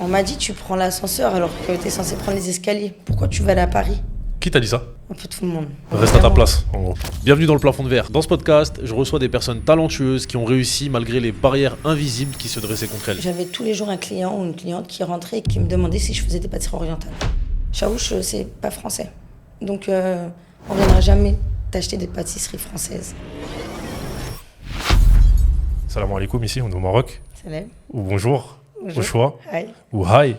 On m'a dit tu prends l'ascenseur alors que t'es censé prendre les escaliers. Pourquoi tu vas aller à Paris? Qui t'a dit ça? Un peu tout le monde. Reste à ta place, en gros. Bienvenue dans le plafond de verre. Dans ce podcast, je reçois des personnes talentueuses qui ont réussi malgré les barrières invisibles qui se dressaient contre elles. J'avais tous les jours un client ou une cliente qui rentrait et qui me demandait si je faisais des pâtisseries orientales. Chaouch, c'est pas français. Donc on viendra jamais t'acheter des pâtisseries françaises. Salam alaikum, ici, on est au Maroc. Salam. Ou bonjour, Bonjour. au choix. Hi. Ou hi,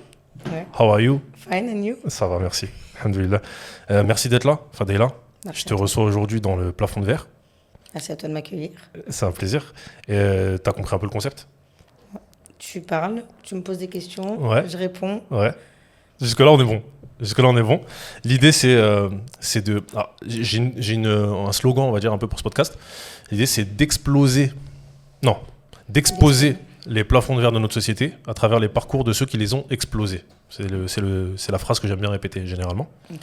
Ouais. how are you? Fine and you? Ça va, merci. Alhamdoulilah. Merci d'être là, Fadela. Merci Je te à toi. reçois aujourd'hui dans le plafond de verre. Merci à toi de m'accueillir. C'est un plaisir. Et t'as compris un peu le concept? Tu parles, tu me poses des questions, Ouais. je réponds. Ouais. Jusque-là, on est bon. Jusque-là, on est bon. L'idée, c'est de... Ah, j'ai un slogan, on va dire, un peu pour ce podcast. L'idée, c'est d'exploser... Non, d'exposer les plafonds de verre de notre société à travers les parcours de ceux qui les ont explosés. C'est la phrase que j'aime bien répéter, généralement. Ok.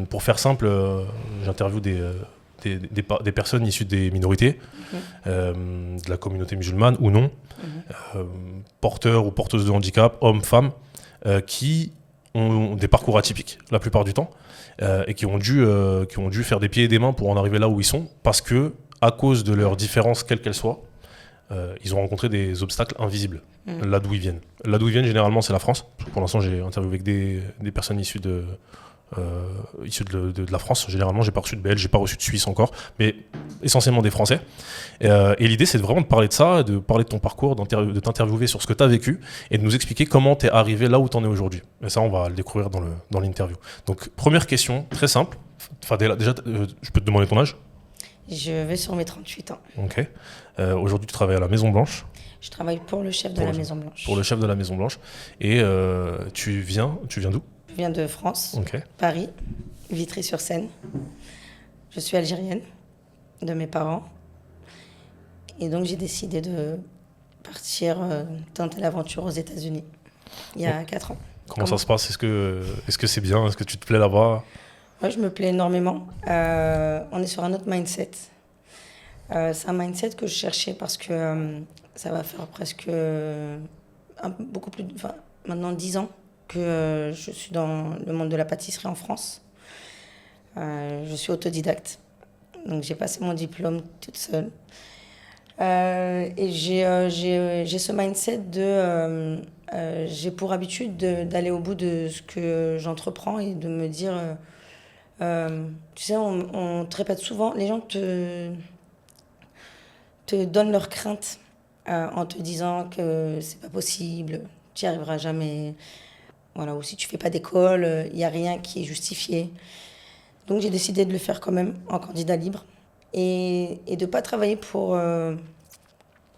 Pour faire simple, j'interviewe des personnes issues des minorités, de la communauté musulmane ou non, porteurs ou porteuses de handicap, hommes, femmes, qui ont des parcours atypiques la plupart du temps et qui ont dû faire des pieds et des mains pour en arriver là où ils sont parce que, à cause de leurs différences, quelles qu'elles soient, ils ont rencontré des obstacles invisibles là d'où ils viennent. Là d'où ils viennent, généralement, c'est la France. Pour l'instant, j'ai interviewé avec des personnes issues de la France. Généralement, j'ai pas reçu de Belges, j'ai pas reçu de Suisse encore, mais essentiellement des Français. Et l'idée, c'est vraiment de parler de ça, de parler de ton parcours, de t'interviewer sur ce que tu as vécu et de nous expliquer comment tu es arrivé là où tu en es aujourd'hui. Et ça, on va le découvrir dans l'interview. Donc, première question, très simple. Fadela, déjà, je peux te demander ton âge? Je vais sur mes 38 ans. Ok. Aujourd'hui, tu travailles à la Maison Blanche. Je travaille pour le chef de la Maison Blanche. Pour le chef de la Maison Blanche. Et tu viens d'où? Je viens de France, Ok. Paris, Vitry-sur-Seine. Je suis algérienne, de mes parents. Et donc j'ai décidé de partir tenter l'aventure aux États-Unis il y a 4 ans. Comment ça se passe? Est-ce que c'est bien? Est-ce que tu te plais là-bas? Ouais, je me plais énormément. On est sur un autre mindset. C'est un mindset que je cherchais parce que ça va faire presque beaucoup plus, maintenant 10 ans que je suis dans le monde de la pâtisserie en France. Je suis autodidacte, donc j'ai passé mon diplôme toute seule. Et j'ai ce mindset j'ai pour habitude d'aller au bout de ce que j'entreprends et de me dire, tu sais, on te répète souvent, les gens te donnent leurs craintes en te disant que c'est pas possible, tu n'y arriveras jamais. Voilà, ou si tu fais pas d'école, il n'y a rien qui est justifié. Donc j'ai décidé de le faire quand même en candidat libre et de ne pas travailler pour,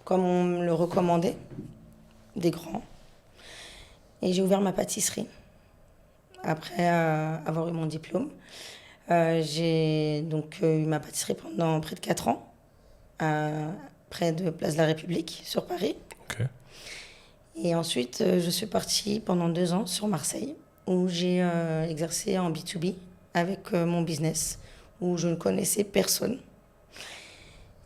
comme on me le recommandait, des grands. Et j'ai ouvert ma pâtisserie après avoir eu mon diplôme. J'ai donc eu ma pâtisserie pendant près de 4 ans, près de Place de la République, sur Paris. Ok. Et ensuite, je suis partie pendant 2 ans sur Marseille, où j'ai exercé en B2B avec mon business, où je ne connaissais personne.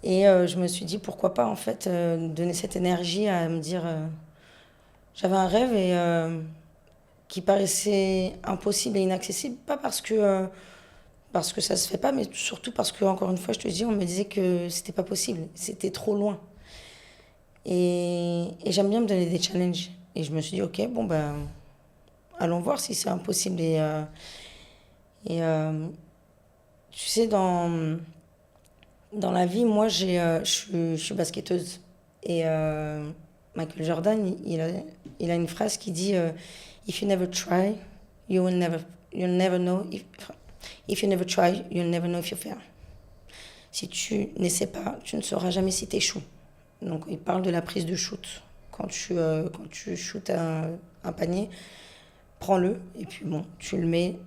Et je me suis dit, pourquoi pas, en fait, donner cette énergie à me dire... j'avais un rêve qui paraissait impossible et inaccessible, pas parce que ça se fait pas, mais surtout parce que, encore une fois, je te dis, on me disait que c'était pas possible, c'était trop loin. Et j'aime bien me donner des challenges. Et je me suis dit, ok, bon, ben, allons voir si c'est impossible. Tu sais, dans la vie, moi, je suis basketteuse. Et Michael Jordan, il a une phrase qui dit If you never try, you'll never know. If you never try, you'll never know if you fail. Si tu n'essaies pas, tu ne sauras jamais si tu échoues. Donc, il parle de la prise de shoot. Quand tu shootes un panier, prends-le et puis bon, tu le mets,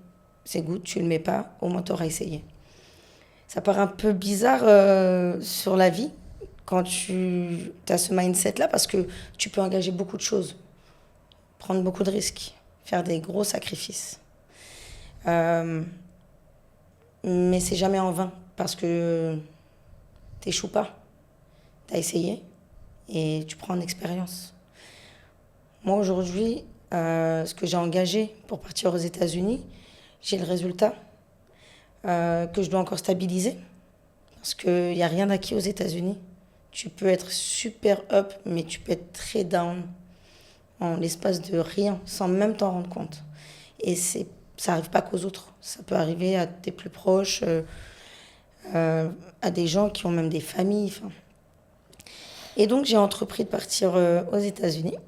c'est good, tu le mets pas, au moins tu auras essayé. Ça paraît un peu bizarre sur la vie quand tu as ce mindset-là parce que tu peux engager beaucoup de choses, prendre beaucoup de risques, faire des gros sacrifices. Mais c'est jamais en vain parce que t'échoues pas. Tu as essayé et tu prends en expérience. Moi, aujourd'hui, ce que j'ai engagé pour partir aux États-Unis, j'ai le résultat que je dois encore stabiliser. Parce qu'il n'y a rien d'acquis aux États-Unis. Tu peux être super up, mais tu peux être très down en l'espace de rien, sans même t'en rendre compte. Et ça n'arrive pas qu'aux autres. Ça peut arriver à tes plus proches, à des gens qui ont même des familles. Enfin. Et donc, j'ai entrepris de partir aux États-Unis.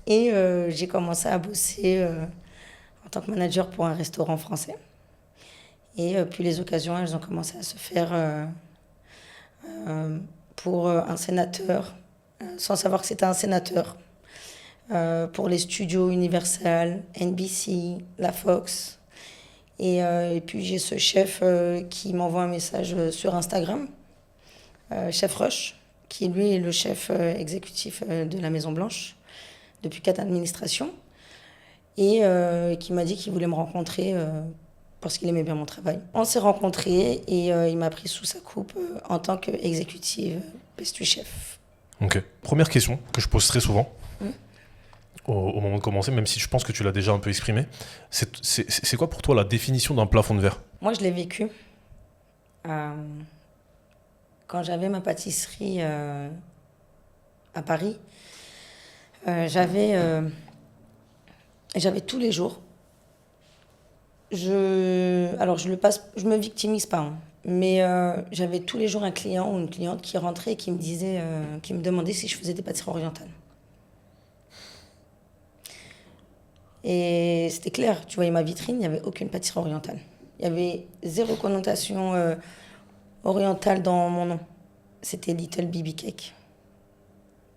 Et j'ai commencé à bosser en tant que manager pour un restaurant français. Et puis les occasions, elles ont commencé à se faire pour un sénateur, sans savoir que c'était un sénateur, pour les studios Universal, NBC, la Fox. Et puis j'ai ce chef qui m'envoie un message sur Instagram, chef Rush, qui lui est le chef exécutif de la Maison Blanche depuis 4 administrations, et qui m'a dit qu'il voulait me rencontrer parce qu'il aimait bien mon travail. On s'est rencontrés et il m'a pris sous sa coupe en tant qu'exécutive pastry chef. Ok. Première question que je pose très souvent au moment de commencer, même si je pense que tu l'as déjà un peu exprimé. C'est quoi pour toi la définition d'un plafond de verre? Moi, je l'ai vécu quand j'avais ma pâtisserie à Paris. J'avais tous les jours. Alors, je me victimise pas, hein, mais j'avais tous les jours un client ou une cliente qui rentrait et qui me demandait si je faisais des pâtisseries orientales. Et c'était clair, tu voyais ma vitrine, il n'y avait aucune pâtisserie orientale. Il y avait zéro connotation orientale dans mon nom. C'était Little BB Cake.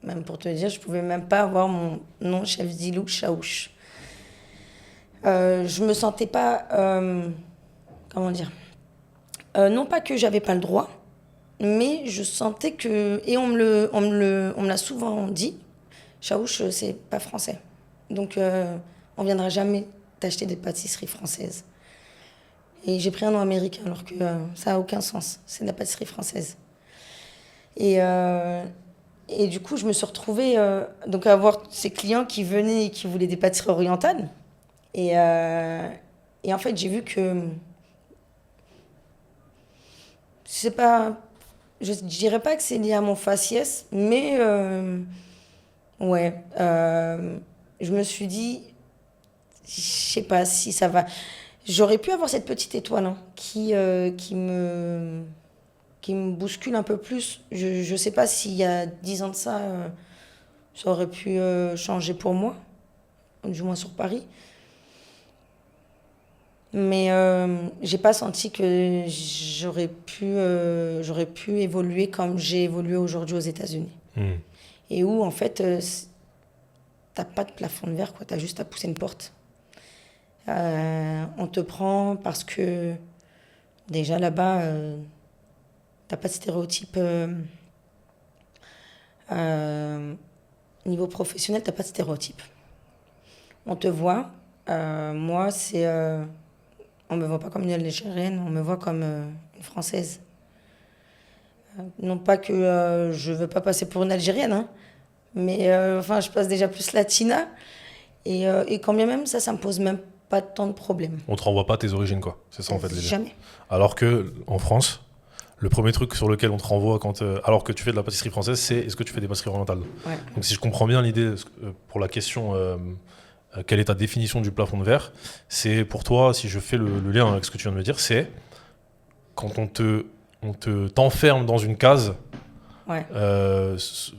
Même pour te dire, je pouvais même pas avoir mon nom Chef Zilou Chaouch. Je me sentais pas, comment dire, non pas que j'avais pas le droit, mais je sentais que, et on me l'a souvent dit, Chaouch c'est pas français, donc on viendra jamais t'acheter des pâtisseries françaises. Et j'ai pris un nom américain alors que ça a aucun sens, c'est de la pâtisserie française. Et du coup, je me suis retrouvée donc à avoir ces clients qui venaient et qui voulaient des pâtisseries orientales. Et en fait, j'ai vu que c'est pas, je dirais pas que c'est lié à mon faciès, mais ouais, je me suis dit, je sais pas si ça va. J'aurais pu avoir cette petite étoile hein, qui me bouscule un peu plus. Je sais pas s'il y a 10 ans de ça, ça aurait pu changer pour moi, du moins sur Paris. Mais j'ai pas senti que j'aurais pu évoluer comme j'ai évolué aujourd'hui aux États-Unis. Et où, en fait, t'as pas de plafond de verre, quoi. T'as juste à pousser une porte. On te prend parce que, déjà là-bas, t'as pas de stéréotype. Niveau professionnel, t'as pas de stéréotype. On te voit. Moi, c'est... on me voit pas comme une Algérienne, on me voit comme une Française. Non pas que je veux pas passer pour une Algérienne, hein, mais enfin, je passe déjà plus latina. Et quand bien même, ça me pose même pas tant de problèmes. On te renvoie pas tes origines, quoi. C'est ça, en fait, l'idée. Jamais. Alors que en France, le premier truc sur lequel on te renvoie alors que tu fais de la pâtisserie française, c'est est-ce que tu fais des pâtisseries orientales? Ouais. Donc si je comprends bien l'idée pour la question quelle est ta définition du plafond de verre, c'est pour toi, si je fais le lien avec ce que tu viens de me dire, c'est quand t'enferme dans une case Ouais.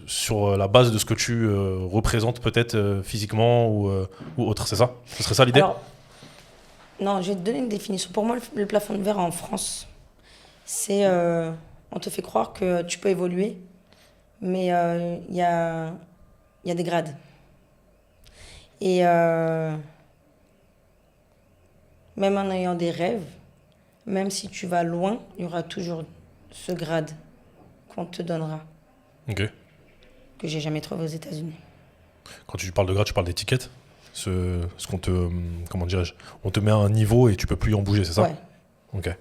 sur la base de ce que tu représentes peut-être physiquement ou autre, c'est ça? Ce serait ça l'idée? Alors, non, je vais te donner une définition. Pour moi, le plafond de verre en France, c'est... on te fait croire que tu peux évoluer, mais il y a des grades. Et même en ayant des rêves, même si tu vas loin, il y aura toujours ce grade qu'on te donnera. Ok. Que j'ai jamais trouvé aux États-Unis. Quand tu parles de grade, tu parles d'étiquette? Ce qu'on te... Comment dirais-je? On te met à un niveau et tu peux plus en bouger, c'est ça? Ouais. Ok.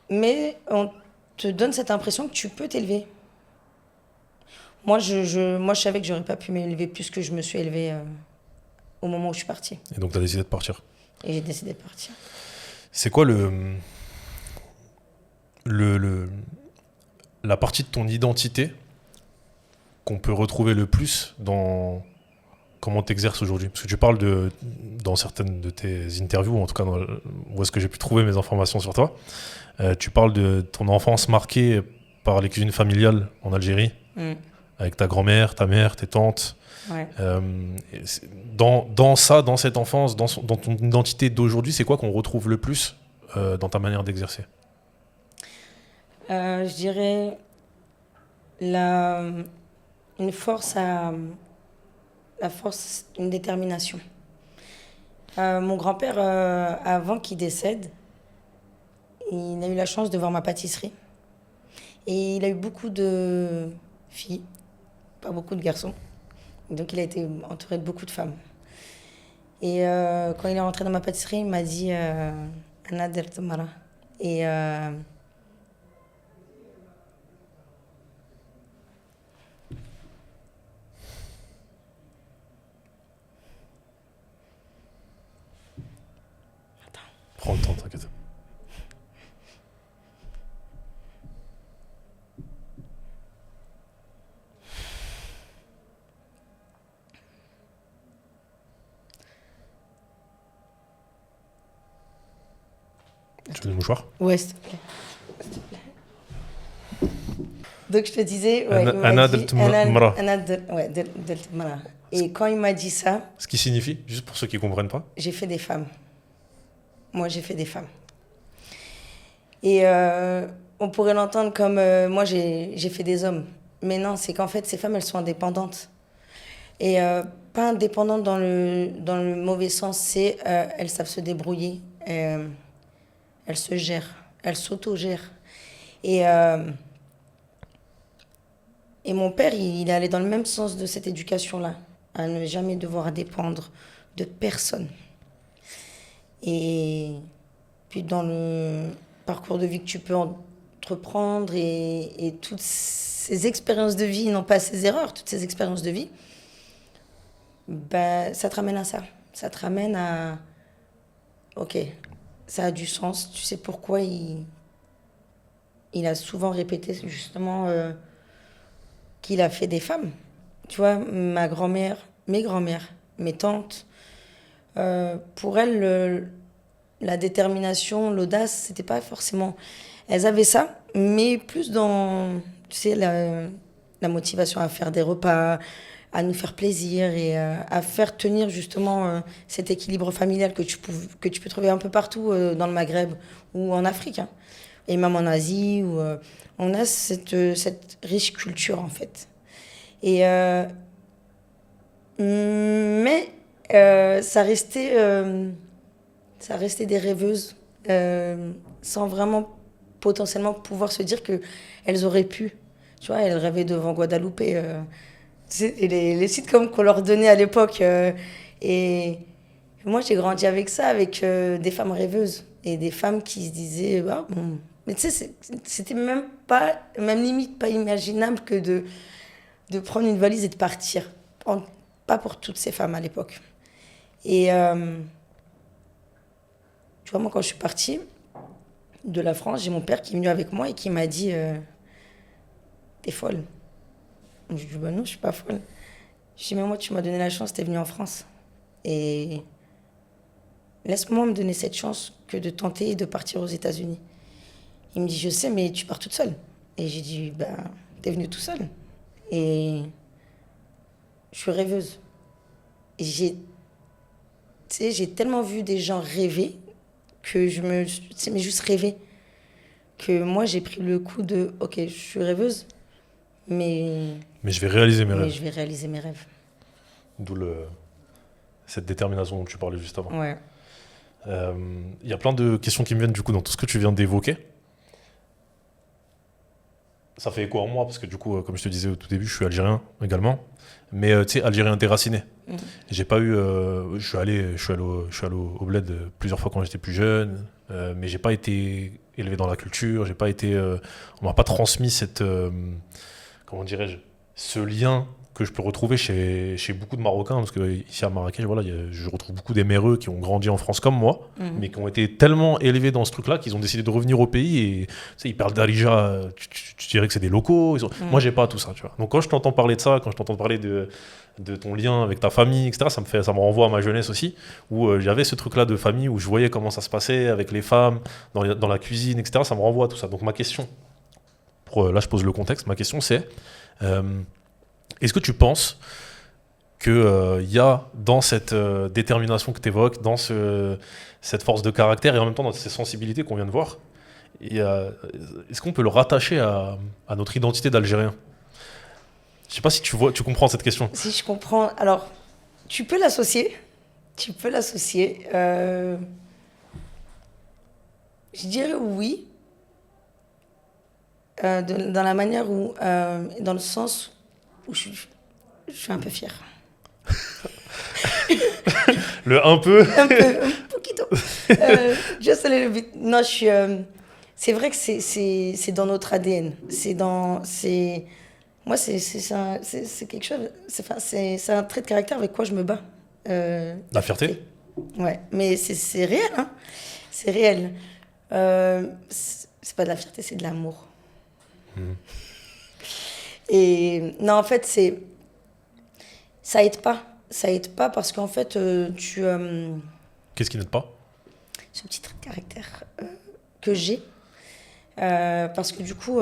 Mais on te donne cette impression que tu peux t'élever. Moi, je savais que j'aurais pas pu m'élever plus que je me suis élevée au moment où je suis partie. Et donc, tu as décidé de partir. Et j'ai décidé de partir. C'est quoi la partie de ton identité qu'on peut retrouver le plus dans comment tu exerces aujourd'hui? Parce que tu parles dans certaines de tes interviews, en tout cas où est-ce que j'ai pu trouver mes informations sur toi, tu parles de ton enfance marquée par les cuisines familiales en Algérie, avec ta grand-mère, ta mère, tes tantes. Ouais. Dans cette enfance, dans ton identité d'aujourd'hui, c'est quoi qu'on retrouve le plus dans ta manière d'exercer? Je dirais une force la force, une détermination. Mon grand-père, avant qu'il décède, il a eu la chance de voir ma pâtisserie. Et il a eu beaucoup de filles, pas beaucoup de garçons. Donc il a été entouré de beaucoup de femmes. Et quand il est rentré dans ma pâtisserie, il m'a dit Ana dert mara. Et Prends le temps, t'inquiète. Tu veux des mouchoirs? ouais, s'il te plaît. S'il te plaît. Donc je te disais, ouais, Ana dert mara. Ouais, dert mara. Et quand il m'a dit ça, Ce qui signifie, juste pour ceux qui ne comprennent pas. j'ai fait des femmes. Moi, j'ai fait des femmes. Et on pourrait l'entendre comme moi, j'ai fait des hommes. Mais non, c'est qu'en fait, ces femmes, elles sont indépendantes. Et pas indépendantes dans le mauvais sens, c'est elles savent se débrouiller. Elles se gèrent. Elles s'auto-gèrent. Et mon père, il est allé dans le même sens de cette éducation-là, à ne jamais devoir dépendre de personne. Et puis dans le parcours de vie que tu peux entreprendre et toutes ces expériences de vie, non pas ces erreurs, toutes ces expériences de vie, ben, ça te ramène à ça. Ça te ramène à... Ok, ça a du sens. Tu sais pourquoi il a souvent répété justement qu'il a fait des femmes. Tu vois, ma grand-mère, mes grand-mères, mes tantes, pour elles, la détermination, l'audace, c'était pas forcément... Elles avaient ça, mais plus dans, tu sais, la motivation à faire des repas, à nous faire plaisir et à faire tenir justement cet équilibre familial que tu peux trouver un peu partout dans le Maghreb ou en Afrique, hein, et même en Asie, où on a cette riche culture en fait. Et mais ça restait des rêveuses sans vraiment potentiellement pouvoir se dire qu'elles auraient pu. Tu vois, elles rêvaient devant Guadeloupe. Tu sais, et les sitcoms qu'on leur donnait à l'époque. Et moi, j'ai grandi avec ça, avec des femmes rêveuses et des femmes qui se disaient ah, bon. Mais tu sais, c'était même limite pas imaginable que de prendre une valise et de partir. Pas pour toutes ces femmes à l'époque. Et tu vois, moi, quand je suis partie de la France, j'ai mon père qui est venu avec moi et qui m'a dit t'es folle. Je lui ai dit bah non, je suis pas folle. Je lui ai dit mais moi, tu m'as donné la chance, t'es venue en France. Et laisse-moi me donner cette chance que de tenter de partir aux États-Unis. Il me dit je sais, mais tu pars toute seule. Et j'ai dit ben, t'es venue tout seul. Et je suis rêveuse. Et j'ai tellement vu des gens rêver que mais juste rêver. Que moi, j'ai pris le coup de, ok, je suis rêveuse, mais je vais réaliser mes rêves. Je vais réaliser mes rêves. D'où cette détermination dont tu parlais juste avant. Ouais. Y a plein de questions qui me viennent du coup dans tout ce que tu viens d'évoquer. Ça fait écho en moi parce que du coup, comme je te disais au tout début, je suis algérien également. Mais tu sais, algérien déraciné. J'ai pas eu... je suis allé au bled plusieurs fois quand j'étais plus jeune, mais j'ai pas été élevé dans la culture, on m'a pas transmis cette... comment dirais-je, ce lien que je peux retrouver chez beaucoup de Marocains, parce que ici à Marrakech, voilà, je retrouve beaucoup d'éméreux qui ont grandi en France comme moi, mais qui ont été tellement élevés dans ce truc-là qu'ils ont décidé de revenir au pays et tu sais, ils parlent d'Arija, tu dirais que c'est des locaux. Moi, j'ai pas tout ça, tu vois. Donc quand je t'entends parler de ça, quand je t'entends parler de ton lien avec ta famille, etc., ça me renvoie à ma jeunesse aussi, où j'avais ce truc-là de famille, où je voyais comment ça se passait avec les femmes, dans la cuisine, etc. Ça me renvoie à tout ça. Donc ma question, là je pose le contexte, ma question c'est... est-ce que tu penses qu'il y a dans cette détermination que tu évoques, dans cette force de caractère et en même temps dans ces sensibilités qu'on vient de voir, est-ce qu'on peut le rattacher à notre identité d'Algérien? Je ne sais pas si tu comprends cette question. Si je comprends. Alors, tu peux l'associer. Tu peux l'associer. Je dirais oui. Dans la manière où... dans le sens où je suis un peu fière. Le un peu. Un peu, un poquito. Just a little bit. Non, je suis... c'est vrai que c'est dans notre ADN. Moi, c'est quelque chose... C'est un trait de caractère avec quoi je me bats. La fierté. Ouais, mais c'est réel, hein. C'est réel. C'est pas de la fierté, c'est de l'amour. Et non, en fait, ça aide pas. Ça aide pas parce qu'en fait, Qu'est-ce qui n'aide pas? ce petit trait de caractère que j'ai. Parce que du coup,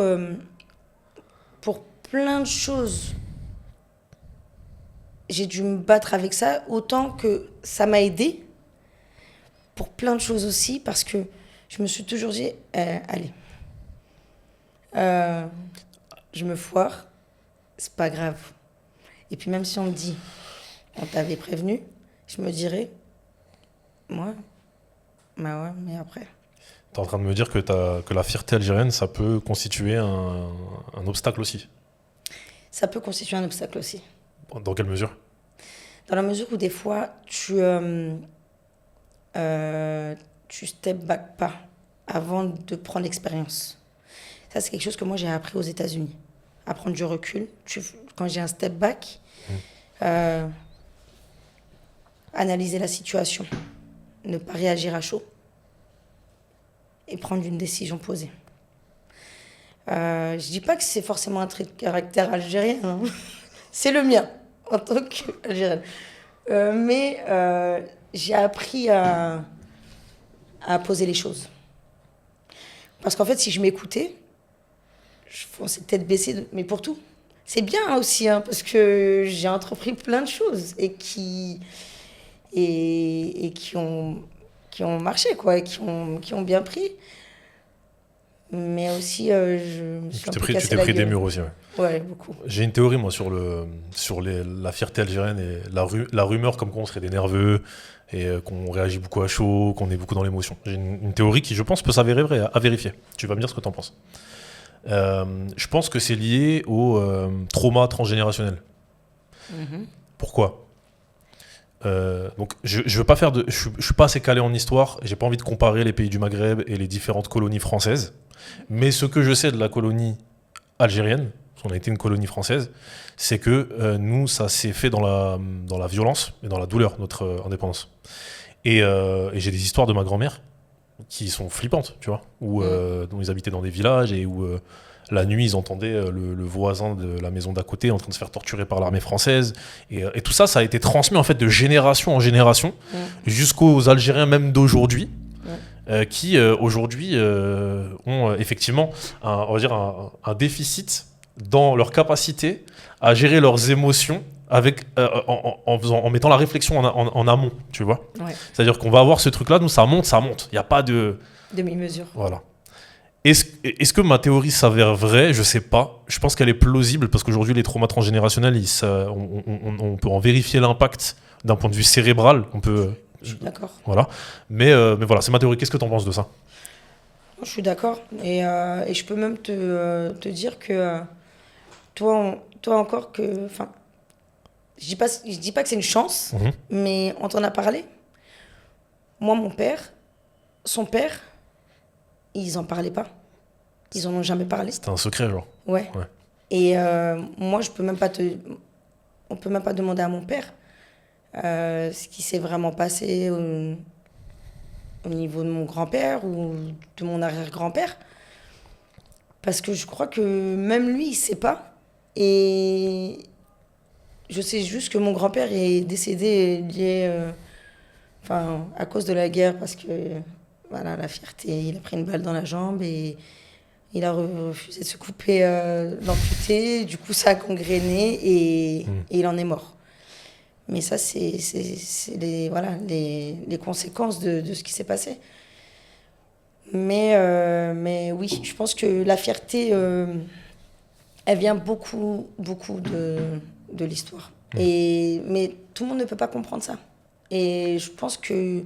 pour plein de choses, j'ai dû me battre avec ça, autant que ça m'a aidé. Pour plein de choses aussi, parce que je me suis toujours dit, allez, je me foire, c'est pas grave. Et puis même si on me dit, on t'avait prévenu, je me dirais, moi, bah ouais, mais après. Tu es en train de me dire que la fierté algérienne, ça peut constituer un obstacle aussi. Ça peut constituer un obstacle aussi. Dans quelle mesure? Dans la mesure où des fois, tu step back pas avant de prendre l'expérience. Ça, c'est quelque chose que moi, j'ai appris aux États-Unis. À prendre du recul. Quand j'ai un step back, analyser la situation, ne pas réagir à chaud et prendre une décision posée. Je dis pas que c'est forcément un trait de caractère algérien, hein. C'est le mien en tant qu'Algérienne. Mais j'ai appris à poser les choses. Parce qu'en fait, si je m'écoutais, je fonçais tête baissée, mais pour tout. C'est bien hein, aussi, hein, parce que j'ai entrepris plein de choses et qui ont marché, quoi, et qui ont bien pris. Mais aussi, je me suis un peu cassé la gueule. Tu t'es pris des murs aussi, ouais. Ouais, beaucoup. J'ai une théorie, moi, sur la fierté algérienne et la rumeur comme quoi on serait des nerveux et qu'on réagit beaucoup à chaud, qu'on est beaucoup dans l'émotion. J'ai une théorie qui, je pense, peut s'avérer vraie, à vérifier. Tu vas me dire ce que tu en penses. Je pense que c'est lié au trauma transgénérationnel. Pourquoi? Donc, je veux pas je suis pas assez calé en histoire, j'ai pas envie de comparer les pays du Maghreb et les différentes colonies françaises, mais ce que je sais de la colonie algérienne, parce qu'on a été une colonie française, c'est que nous, ça s'est fait dans la violence et dans la douleur, notre indépendance. Et j'ai des histoires de ma grand-mère qui sont flippantes, tu vois, dont ils habitaient dans des villages et où la nuit, ils entendaient le voisin de la maison d'à côté en train de se faire torturer par l'armée française. Et tout ça, ça a été transmis en fait de génération en génération jusqu'aux Algériens même d'aujourd'hui, qui aujourd'hui ont effectivement on va dire un déficit dans leur capacité à gérer leurs émotions en mettant la réflexion en amont, tu vois. Ouais. C'est-à-dire qu'on va avoir ce truc-là, nous, ça monte. Il n'y a pas de... demi-mesure. Voilà. Est-ce que ma théorie s'avère vraie? Je sais pas. Je pense qu'elle est plausible parce qu'aujourd'hui, les traumas transgénérationnels, on peut en vérifier l'impact d'un point de vue cérébral. Je suis d'accord. Voilà. Mais voilà, c'est ma théorie. Qu'est-ce que tu en penses de ça? Je suis d'accord. Et je peux même te dire que toi encore que... Enfin, je dis pas que c'est une chance, mais on t'en a parlé. Moi, son père, ils en parlaient pas. Ils en ont jamais parlé. C'était un secret, genre. Ouais. Et moi, je peux même pas te... on peut même pas demander à mon père ce qui s'est vraiment passé au niveau de mon grand-père ou de mon arrière-grand-père. Parce que je crois que même lui, il sait pas. Et je sais juste que mon grand-père est décédé lié, à cause de la guerre, parce que voilà, la fierté, il a pris une balle dans la jambe et il a refusé de se couper, l'amputé. Du coup, ça a gangréné et il en est mort. Mais ça, c'est les conséquences de ce qui s'est passé. Mais oui, je pense que la fierté, elle vient beaucoup, beaucoup de l'histoire. Mais tout le monde ne peut pas comprendre ça. Et je pense qu'il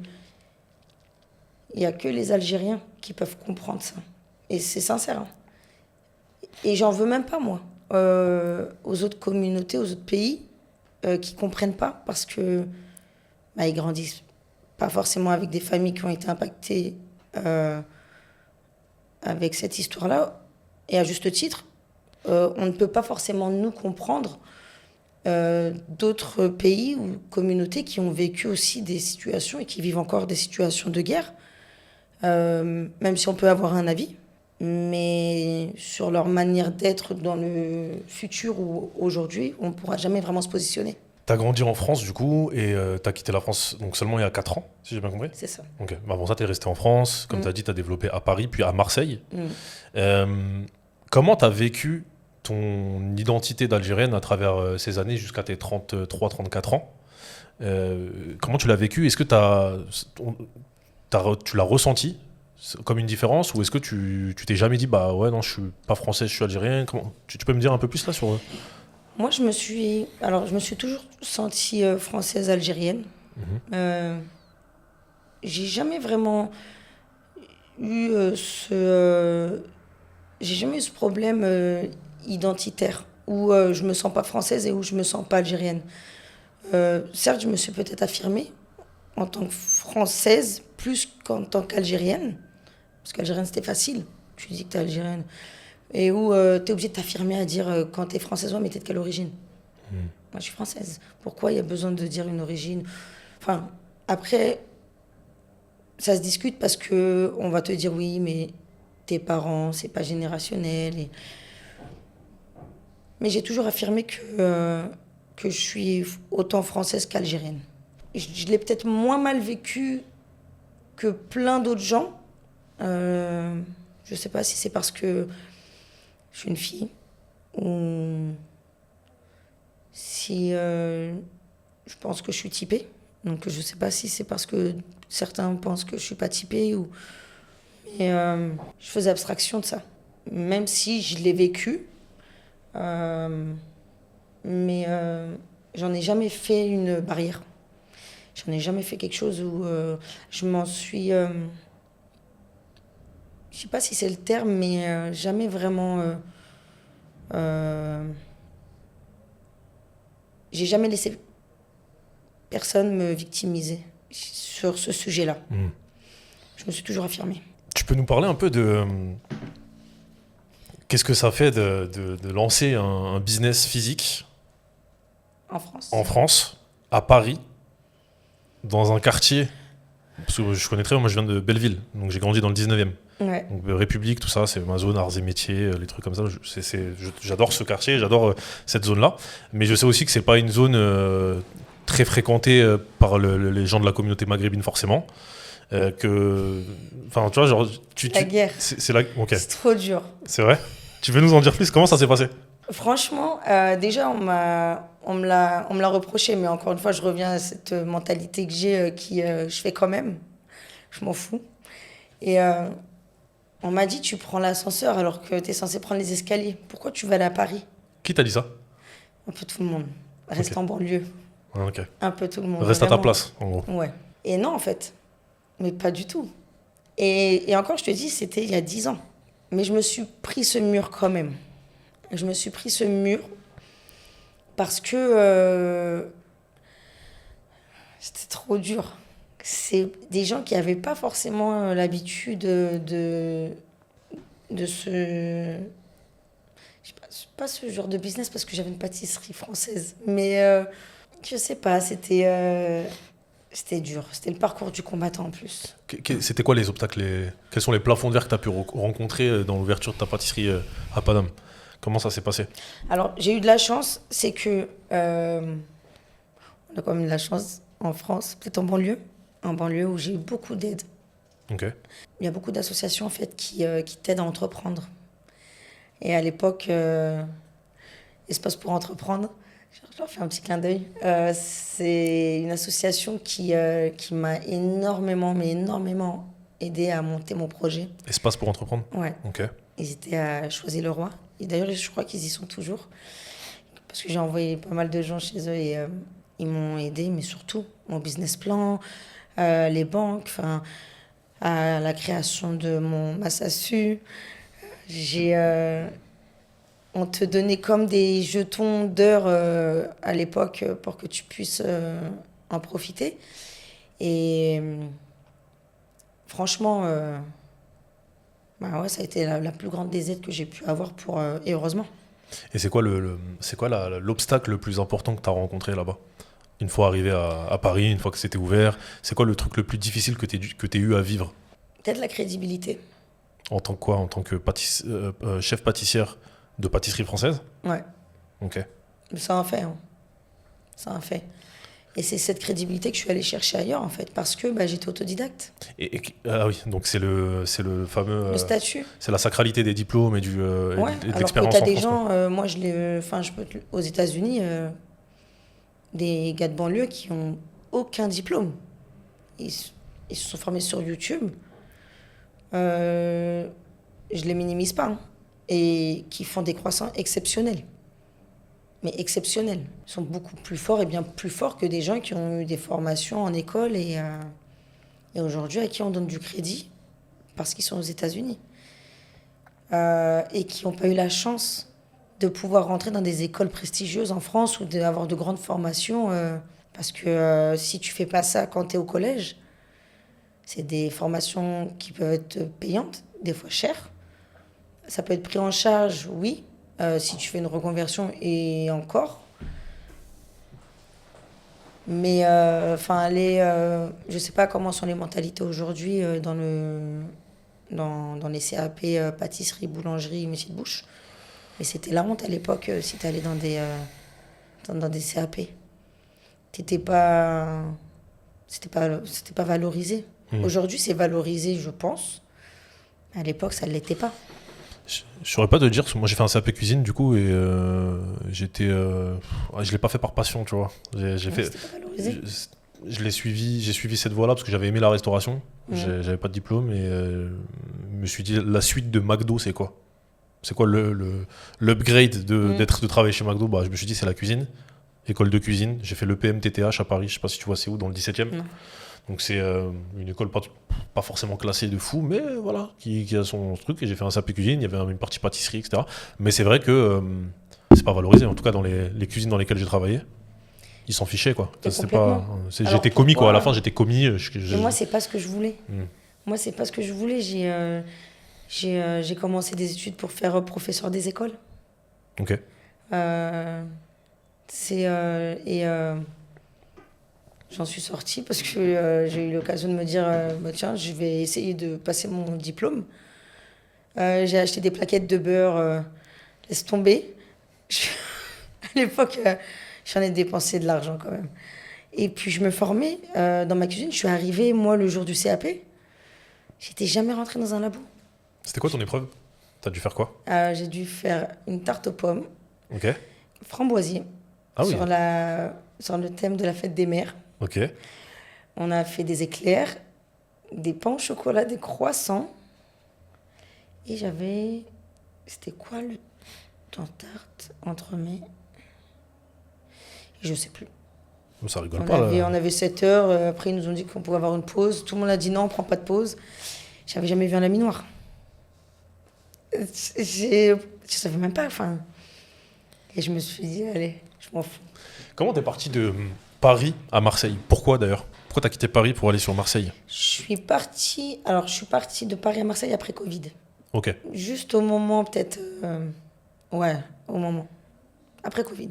n'y a que les Algériens qui peuvent comprendre ça. Et c'est sincère. Hein. Et j'en veux même pas, moi, aux autres communautés, aux autres pays qui ne comprennent pas parce que ils grandissent pas forcément avec des familles qui ont été impactées avec cette histoire-là. Et à juste titre, on ne peut pas forcément nous comprendre d'autres pays ou communautés qui ont vécu aussi des situations et qui vivent encore des situations de guerre, même si on peut avoir un avis, mais sur leur manière d'être dans le futur ou aujourd'hui, on ne pourra jamais vraiment se positionner. T'as grandi en France du coup et t'as quitté la France donc seulement il y a 4 ans, si j'ai bien compris. C'est ça. Ok. Bah, avant ça, t'es resté en France, comme t'as dit, t'as développé à Paris puis à Marseille. Comment t'as vécu ton identité d'Algérienne à travers ces années jusqu'à tes 33-34 ans? Comment tu l'as vécu? Est-ce que tu l'as ressenti comme une différence ou est-ce que tu t'es jamais dit bah ouais non je suis pas français, je suis algérien? Tu peux me dire un peu plus là sur... Moi, je me suis toujours sentie française algérienne. J'ai jamais vraiment eu j'ai jamais eu ce problème identitaire où je me sens pas française et où je me sens pas algérienne. Certes, je me suis peut-être affirmée en tant que française plus qu'en tant qu'algérienne, parce qu'algérienne c'était facile. Tu dis que t'es algérienne. Et où t'es obligée de t'affirmer à dire quand t'es française, ouais, mais t'es de quelle origine? Moi, je suis française. Pourquoi il y a besoin de dire une origine? Enfin, après, ça se discute parce que on va te dire oui, mais tes parents, c'est pas générationnel. Mais j'ai toujours affirmé que je suis autant française qu'algérienne. Je l'ai peut-être moins mal vécu que plein d'autres gens. Je sais pas si c'est parce que je suis une fille ou si je pense que je suis typée. Donc je sais pas si c'est parce que certains pensent que je suis pas typée ou... Mais je faisais abstraction de ça. Même si je l'ai vécu. Mais j'en ai jamais fait une barrière. J'en ai jamais fait quelque chose où je m'en suis... je sais pas si c'est le terme, mais jamais vraiment... j'ai jamais laissé personne me victimiser sur ce sujet-là. Je me suis toujours affirmée. Tu peux nous parler un peu de... Qu'est-ce que ça fait de lancer un business physique En France, à Paris, dans un quartier... Parce que je connais très bien, moi je viens de Belleville, donc j'ai grandi dans le 19e. Ouais. Donc République, tout ça, c'est ma zone, arts et métiers, les trucs comme ça. J'adore ce quartier, j'adore cette zone-là. Mais je sais aussi que c'est pas une zone très fréquentée par les gens de la communauté maghrébine forcément. Enfin, tu vois, genre... La guerre. Ok. C'est trop dur. C'est vrai? Tu veux nous en dire plus? Comment ça s'est passé? Franchement, déjà, on me l'a reproché, mais encore une fois, je reviens à cette mentalité que j'ai, je fais quand même. Je m'en fous. Et on m'a dit, tu prends l'ascenseur alors que tu es censé prendre les escaliers. Pourquoi tu vas aller à Paris? Qui t'a dit ça? Un peu tout le monde. Reste Ok. en banlieue. Ah, ok. Un peu tout le monde. Reste à ta vraiment. place, en gros. Ouais. Et non, en fait. Mais pas du tout. Et encore, je te dis, c'était il y a 10 ans. Mais je me suis pris ce mur quand même. Je me suis pris ce mur parce que c'était trop dur. C'est des gens qui n'avaient pas forcément l'habitude de se... Je sais pas, pas ce genre de business parce que j'avais une pâtisserie française. Mais je sais pas, c'était dur. C'était le parcours du combattant en plus. C'était quoi les obstacles, quels sont les plafonds de verre que tu as pu rencontrer dans l'ouverture de ta pâtisserie à Paname? Comment ça s'est passé? Alors, j'ai eu de la chance, c'est que on a quand même de la chance en France, peut-être en banlieue où j'ai eu beaucoup d'aide. Ok. Il y a beaucoup d'associations en fait qui t'aident à entreprendre. Et à l'époque, Espace pour entreprendre, je leur fais un petit clin d'œil. C'est une association qui m'a énormément, mais énormément aidé à monter mon projet. Espace pour entreprendre? Ouais. Ok. Ils étaient à Choisy-le-Roi. Et d'ailleurs, je crois qu'ils y sont toujours. Parce que j'ai envoyé pas mal de gens chez eux et ils m'ont aidé, mais surtout mon business plan, les banques, enfin, à la création de ma SASU. On te donnait comme des jetons d'heures à l'époque pour que tu puisses en profiter. Et franchement, bah ouais, ça a été la plus grande des aides que j'ai pu avoir et heureusement. Et c'est quoi l'obstacle le plus important que tu as rencontré là-bas? Une fois arrivé à Paris, une fois que c'était ouvert, c'est quoi le truc le plus difficile que tu eu à vivre? Peut-être la crédibilité. En tant que quoi? En tant que chef pâtissière de pâtisserie française? Ouais. Ok. Mais ça en fait. Hein. Ça en fait. Et c'est cette crédibilité que je suis allée chercher ailleurs, en fait, parce que j'étais autodidacte. Ah oui, donc c'est le fameux... Le statut. C'est la sacralité des diplômes et, Ouais, et de alors l'expérience que tu as en des France. gens, moi, aux États-Unis, des gars de banlieue qui ont aucun diplôme. Ils se sont formés sur YouTube. Je les minimise pas. Hein. Et qui font des croissants exceptionnels. Mais exceptionnels. Ils sont beaucoup plus forts et bien plus forts que des gens qui ont eu des formations en école et aujourd'hui à qui on donne du crédit parce qu'ils sont aux États-Unis. Et qui n'ont pas eu la chance de pouvoir rentrer dans des écoles prestigieuses en France ou d'avoir de grandes formations. Parce que si tu fais pas ça quand tu es au collège, c'est des formations qui peuvent être payantes, des fois chères. Ça peut être pris en charge, oui, si tu fais une reconversion et encore. Mais je sais pas comment sont les mentalités aujourd'hui dans les CAP, pâtisserie, boulangerie, métier de bouche. Mais c'était la honte à l'époque si tu allais dans des CAP. C'était pas valorisé. Aujourd'hui, c'est valorisé, je pense. À l'époque, ça ne l'était pas. Je saurais pas te dire, parce que moi j'ai fait un CAP cuisine du coup et je l'ai pas fait par passion, tu vois. J'ai fait, C'était pas valorisé. j'ai suivi cette voie-là parce que j'avais aimé la restauration. J'avais pas de diplôme et je me suis dit la suite de McDo c'est quoi? C'est quoi l'upgrade de travailler chez McDo? Je me suis dit c'est la cuisine, école de cuisine. J'ai fait le PMTTH à Paris, je sais pas si tu vois c'est où, dans le 17e. Donc c'est une école pas forcément classée de fou, mais voilà, qui a son truc. Et j'ai fait un CAP cuisine, il y avait une partie pâtisserie, etc. Mais c'est vrai que c'est pas valorisé, en tout cas dans les cuisines dans lesquelles j'ai travaillé. Ils s'en fichaient, quoi. J'étais commis, quoi. À la fin, j'étais commis. Et moi, c'est pas ce que je voulais. Moi, c'est pas ce que je voulais. J'ai commencé des études pour faire professeur des écoles. Ok. J'en suis sortie parce que j'ai eu l'occasion de me dire tiens, je vais essayer de passer mon diplôme. J'ai acheté des plaquettes de beurre, laisse tomber. À l'époque, j'en ai dépensé de l'argent quand même. Et puis je me formais dans ma cuisine. Je suis arrivée, moi, le jour du CAP. J'étais jamais rentrée dans un labo. C'était quoi ton épreuve? T'as dû faire quoi? J'ai dû faire une tarte aux pommes, Ok. framboisier, Ah oui. sur le thème de la fête des mères. Ok. On a fait des éclairs, des pains au chocolat, des croissants. Et c'était quoi le temps tarte entremets? Je sais plus. Ça rigole pas, là. On avait 7 heures. Après, ils nous ont dit qu'on pouvait avoir une pause. Tout le monde a dit non, on prend pas de pause. J'avais jamais vu un laminoir. Je savais même pas. Enfin. Et je me suis dit, allez, je m'en fous. Comment t'es parti de Paris à Marseille? Pourquoi d'ailleurs? Pourquoi t'as quitté Paris pour aller sur Marseille? Je suis partie de Paris à Marseille après Covid. Ok. Juste au moment, peut-être Ouais, au moment. Après Covid.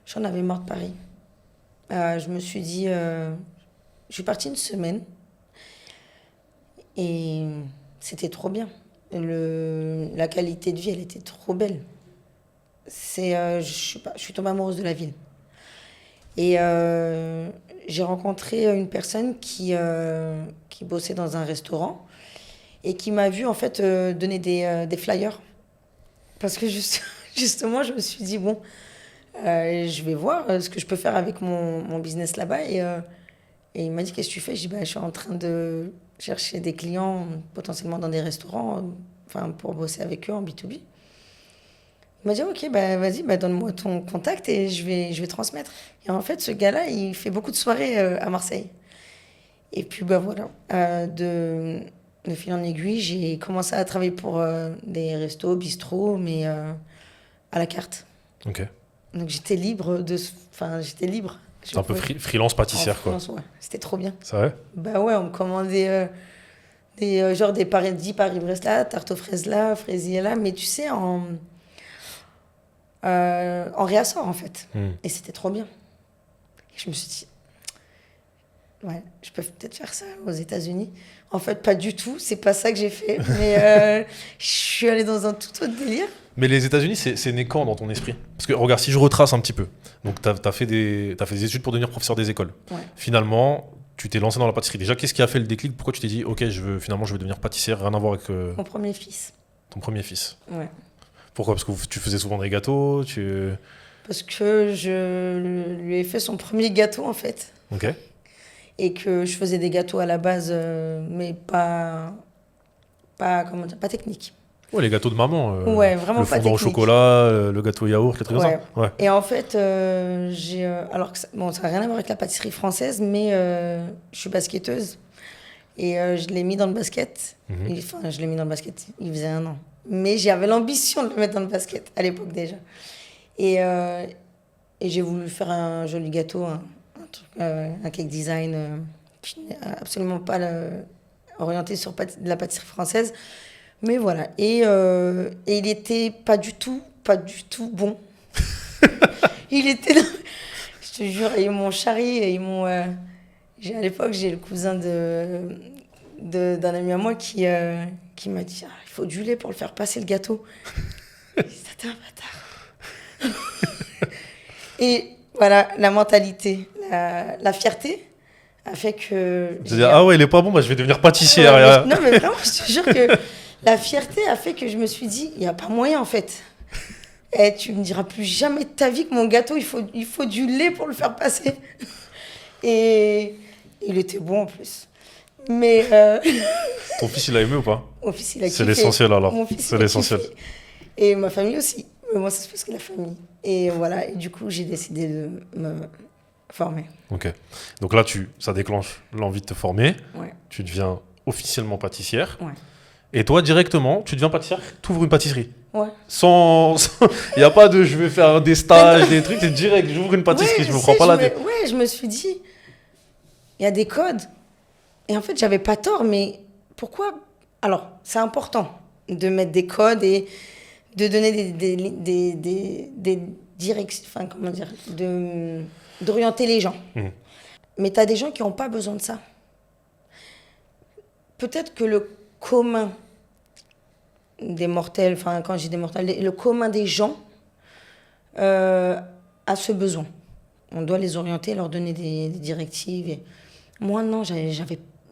J'en avais marre de Paris. Je me suis dit, je suis partie une semaine et c'était trop bien. La qualité de vie, elle était trop belle. Je suis tombée amoureuse de la ville. Et j'ai rencontré une personne qui bossait dans un restaurant et qui m'a vu en fait donner des flyers. Parce que justement, je me suis dit, bon, je vais voir ce que je peux faire avec mon business là-bas. Et il m'a dit, qu'est-ce que tu fais? Je dis, bah, je suis en train de chercher des clients potentiellement dans des restaurants, enfin, pour bosser avec eux en B2B. Il m'a dit, ok, bah, vas-y, bah, donne-moi ton contact et je vais transmettre. Et en fait, ce gars-là, il fait beaucoup de soirées à Marseille. Et puis, bah, voilà, de fil en aiguille, j'ai commencé à travailler pour des restos, bistrots, mais à la carte. Ok. Donc j'étais libre Enfin, j'étais libre. C'est un peu freelance pâtissière, quoi. France, ouais. C'était trop bien. C'est vrai? Bah ouais, on me commandait genre des 10 Paris-Brest là, tarte aux fraises là, fraisier là, mais tu sais, en réassort en fait. Et c'était trop bien. Et je me suis dit, ouais, je peux peut-être faire ça aux États-Unis. En fait, pas du tout, c'est pas ça que j'ai fait. Mais je suis allée dans un tout autre délire. Mais les États-Unis, c'est né quand dans ton esprit? Parce que regarde, si je retrace un petit peu, donc t'as fait des études pour devenir professeur des écoles. Ouais. Finalement, tu t'es lancé dans la pâtisserie. Déjà, qu'est-ce qui a fait le déclic? Pourquoi tu t'es dit, ok, finalement, je veux devenir pâtissière, rien à voir avec Mon premier fils. ton premier fils? Ouais. Pourquoi? Parce que tu faisais souvent des gâteaux, Parce que je lui ai fait son premier gâteau en fait. Ok. Et que je faisais des gâteaux à la base, mais comment dire, pas techniques. Ouais, les gâteaux de maman. Ouais, vraiment le pas fondant au technique. chocolat, le gâteau yaourt, les trucs comme ça. Ouais. Et en fait, alors que bon, ça n'a rien à voir avec la pâtisserie française, mais je suis basketteuse. Et je l'ai mis dans le basket. Enfin, je l'ai mis dans le basket, il faisait 1 an. Mais j'avais l'ambition de le mettre dans le basket, à l'époque déjà. Et j'ai voulu faire un joli gâteau, un cake design qui n'est absolument pas orienté sur la pâtisserie française. Mais voilà. Et il était pas du tout bon. Il était... Je te jure, ils m'ont charrié, à l'époque, j'ai le cousin d'un ami à moi qui m'a dit, ah, il faut du lait pour le faire passer le gâteau. C'était un bâtard. Et voilà, la mentalité, la fierté a fait que... Ah ouais, il est pas bon, bah, je vais devenir pâtissière. Non, mais vraiment, je te jure que la fierté a fait que je me suis dit, il n'y a pas moyen en fait. Et tu me diras plus jamais de ta vie que mon gâteau, il faut du lait pour le faire passer. Et il était bon en plus. Mais... Ton fils, il a aimé ou pas? Mon fils, il a kiffé. C'est l'essentiel alors. Mon fils, c'est l'essentiel. Et ma famille aussi. Mais moi, c'est plus que la famille. Et voilà, et du coup, j'ai décidé de me former. Ok. Donc là, ça déclenche l'envie de te former. Ouais. Tu deviens officiellement pâtissière. Ouais. Et toi, directement, tu deviens pâtissière, tu ouvres une pâtisserie. Ouais. Il n'y a pas de je vais faire des stages, des trucs, c'est direct, j'ouvre une pâtisserie, je me prends pas la tête. Ouais, je me suis dit, il y a des codes. Et en fait, j'avais pas tort, mais pourquoi? Alors, c'est important de mettre des codes et de donner des directions, enfin, comment dire, d'orienter les gens. Mais tu as des gens qui n'ont pas besoin de ça. Peut-être que le commun des mortels, enfin, quand je dis des mortels, le commun des gens a ce besoin. On doit les orienter, leur donner des directives. Et moi, non,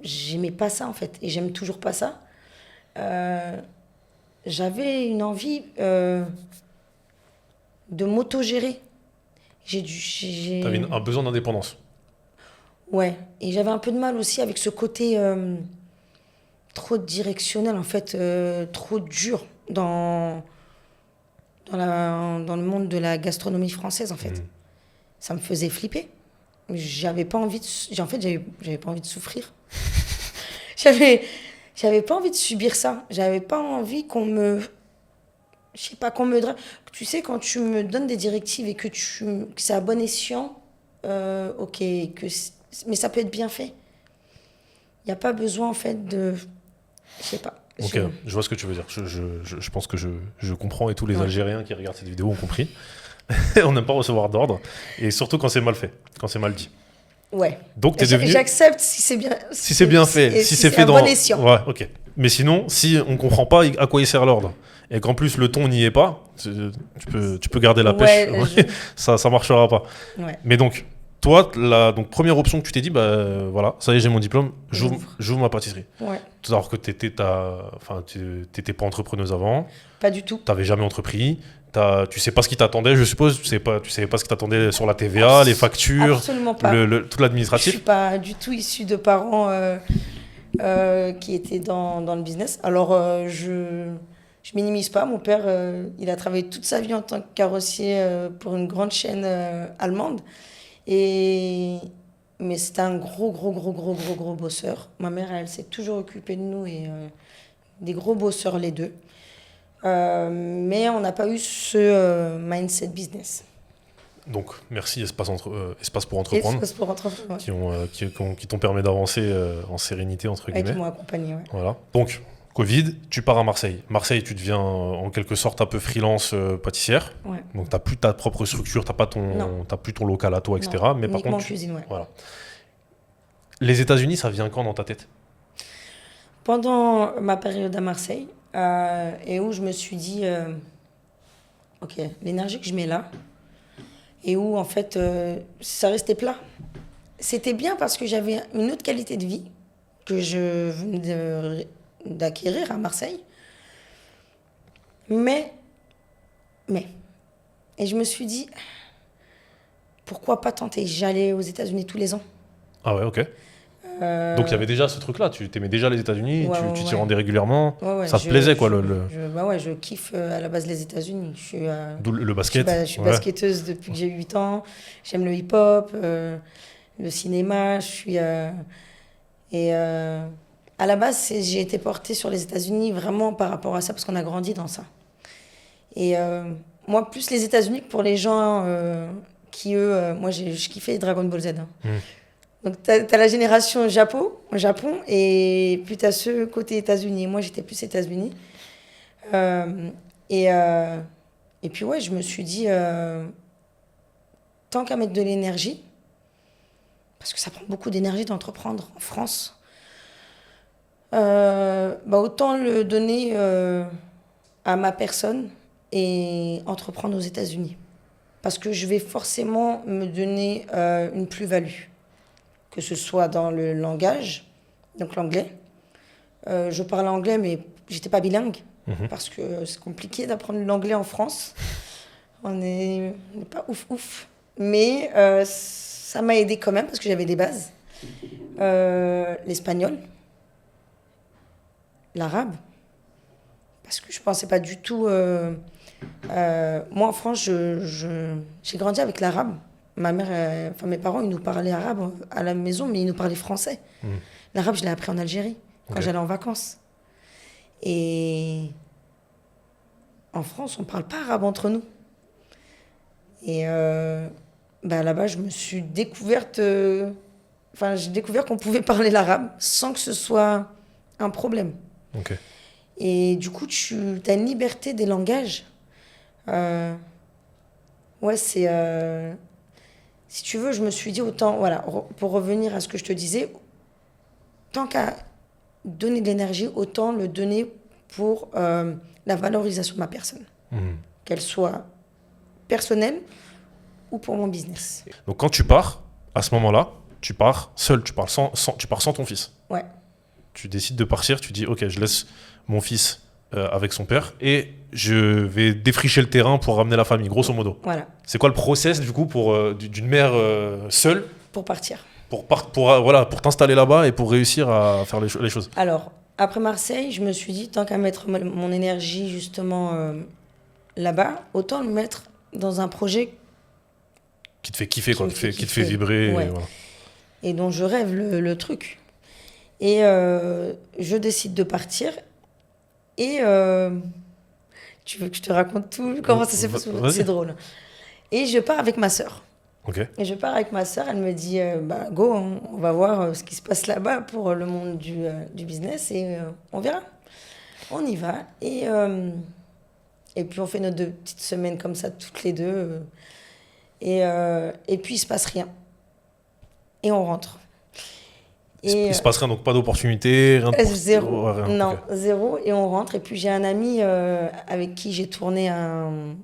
j'aimais pas ça, en fait. Et j'aime toujours pas ça. J'avais une envie de m'autogérer. T'avais un besoin d'indépendance. Ouais. Et j'avais un peu de mal aussi avec ce côté trop directionnel, en fait, trop dur dans le monde de la gastronomie française, en fait. Ça me faisait flipper. J'avais pas envie j'avais pas envie de souffrir. j'avais pas envie de subir ça. J'avais pas envie qu'on me tu sais, quand tu me donnes des directives et que c'est à bon escient, ok, mais ça peut être bien fait. Il n'y a pas besoin, en fait, je sais pas. Ok, je vois ce que tu veux dire. Je pense que je comprends et tous les Ouais. Algériens qui regardent cette vidéo ont compris. On n'aime pas recevoir d'ordre et surtout quand c'est mal fait, quand c'est mal dit. Ouais. Donc t'es devenu... J'accepte si c'est bien, Si c'est bien fait, et si c'est fait un dans... bon escient. Ouais, ok. Mais sinon, si on comprend pas à quoi il sert l'ordre et qu'en plus le ton n'y est pas, tu peux garder la pêche. Ouais, Ça marchera pas. ouais. Mais donc, toi, donc, première option que tu t'es dit, bah voilà, ça y est, j'ai mon diplôme, j'ouvre ma pâtisserie. Ouais. Tout alors que t'étais pas entrepreneuse avant, Pas du tout. t'avais jamais entrepris, tu sais pas ce qui t'attendait, je suppose, tu savais pas ce qui t'attendait sur la TVA, les factures, Absolument pas. tout Je l'administratif. suis pas du tout issue de parents qui étaient dans le business. Alors, je minimise pas. Mon père, il a travaillé toute sa vie en tant que carrossier pour une grande chaîne allemande. Mais c'était un gros bosseur. Ma mère, elle s'est toujours occupée de nous et des gros bosseurs, les deux. Mais on n'a pas eu ce mindset business. Donc, merci Espace pour entreprendre, Espace pour entreprendre, ouais. qui t'ont permis d'avancer en sérénité, entre Qui guillemets. m'ont accompagné, ouais. Voilà. Donc, Covid, tu pars à Marseille. Marseille, tu deviens en quelque sorte un peu freelance pâtissière. Ouais. Donc, tu n'as plus ta propre structure, tu n'as plus ton local à toi, etc. Non, mais par uniquement contre, en cuisine, ouais. voilà. Les États-Unis, ça vient quand dans ta tête? Pendant ma période à Marseille, et où je me suis dit, ok, l'énergie que je mets là, et où en fait, ça restait plat. C'était bien parce que j'avais une autre qualité de vie que je venais d'acquérir à Marseille. Mais, et je me suis dit, pourquoi pas tenter? J'allais aux États-Unis tous les ans. Ah ouais, ok. Donc il y avait déjà ce truc-là, tu t'aimais déjà les États-Unis, Ouais, tu t'y ouais. rendais régulièrement, Ouais, ça te plaisait quoi, Bah ouais, je kiffe à la base les États-Unis. d'où le basket. Je suis Ouais. basketteuse depuis que j'ai 8 ans. J'aime le hip-hop, le cinéma. À la base, j'ai été portée sur les États-Unis vraiment par rapport à ça, parce qu'on a grandi dans ça. Et moi, plus les États-Unis que pour les gens qui, eux... moi, je kiffais Dragon Ball Z. Hein. Donc, t'as la génération Japon, et puis t'as ceux côté États-Unis. Moi, j'étais plus États-Unis. Et puis, ouais, je me suis dit, tant qu'à mettre de l'énergie, parce que ça prend beaucoup d'énergie d'entreprendre en France, autant le donner à ma personne et entreprendre aux États-Unis. Parce que je vais forcément me donner une plus-value. Que ce soit dans le langage, donc l'anglais. Je parle anglais, mais j'étais pas bilingue, parce que c'est compliqué d'apprendre l'anglais en France. On n'est pas ouf. Mais ça m'a aidé quand même, parce que j'avais des bases. L'espagnol, l'arabe, parce que je pensais pas du tout... moi, en France, j'ai grandi avec l'arabe. Ma mère, mes parents, ils nous parlaient arabe à la maison, mais ils nous parlaient français. L'arabe, je l'ai appris en Algérie, quand j'allais en vacances. Et en France, on ne parle pas arabe entre nous. Et là-bas, je me suis découverte... j'ai découvert qu'on pouvait parler l'arabe sans que ce soit un problème. Ok. Et du coup, tu as une liberté des langages. Ouais, c'est... Si tu veux, je me suis dit autant, voilà, pour revenir à ce que je te disais, tant qu'à donner de l'énergie, autant le donner pour la valorisation de ma personne. Qu'elle soit personnelle ou pour mon business. Donc quand tu pars, à ce moment-là, tu pars seul, tu pars sans ton fils. Ouais. Tu décides de partir, tu dis ok, je laisse mon fils avec son père et je vais défricher le terrain pour ramener la famille, grosso modo. Voilà. C'est quoi le process du coup d'une mère seule pour partir, pour t'installer là-bas et pour réussir à faire les choses? Alors, après Marseille, je me suis dit, tant qu'à mettre mon énergie justement là-bas, autant le mettre dans un projet qui te fait kiffer, qui te fait vibrer. Ouais. Et, voilà. Et dont je rêve le truc. Et je décide de partir. Et tu veux que je te raconte tout? Comment ça s'est passé? C'est drôle. Et je pars avec ma sœur. Okay. Et je pars avec ma sœur. Elle me dit, go, on va voir ce qui se passe là-bas pour le monde du business et on verra. On y va. Et puis, on fait nos 2 petites semaines comme ça, toutes les deux. Et puis, il se passe rien. Et on rentre. Il se passe rien, donc pas d'opportunité, rien de Zéro. ouais, rien. Non, Ok. zéro. Et on rentre. Et puis, j'ai un ami avec qui j'ai tourné un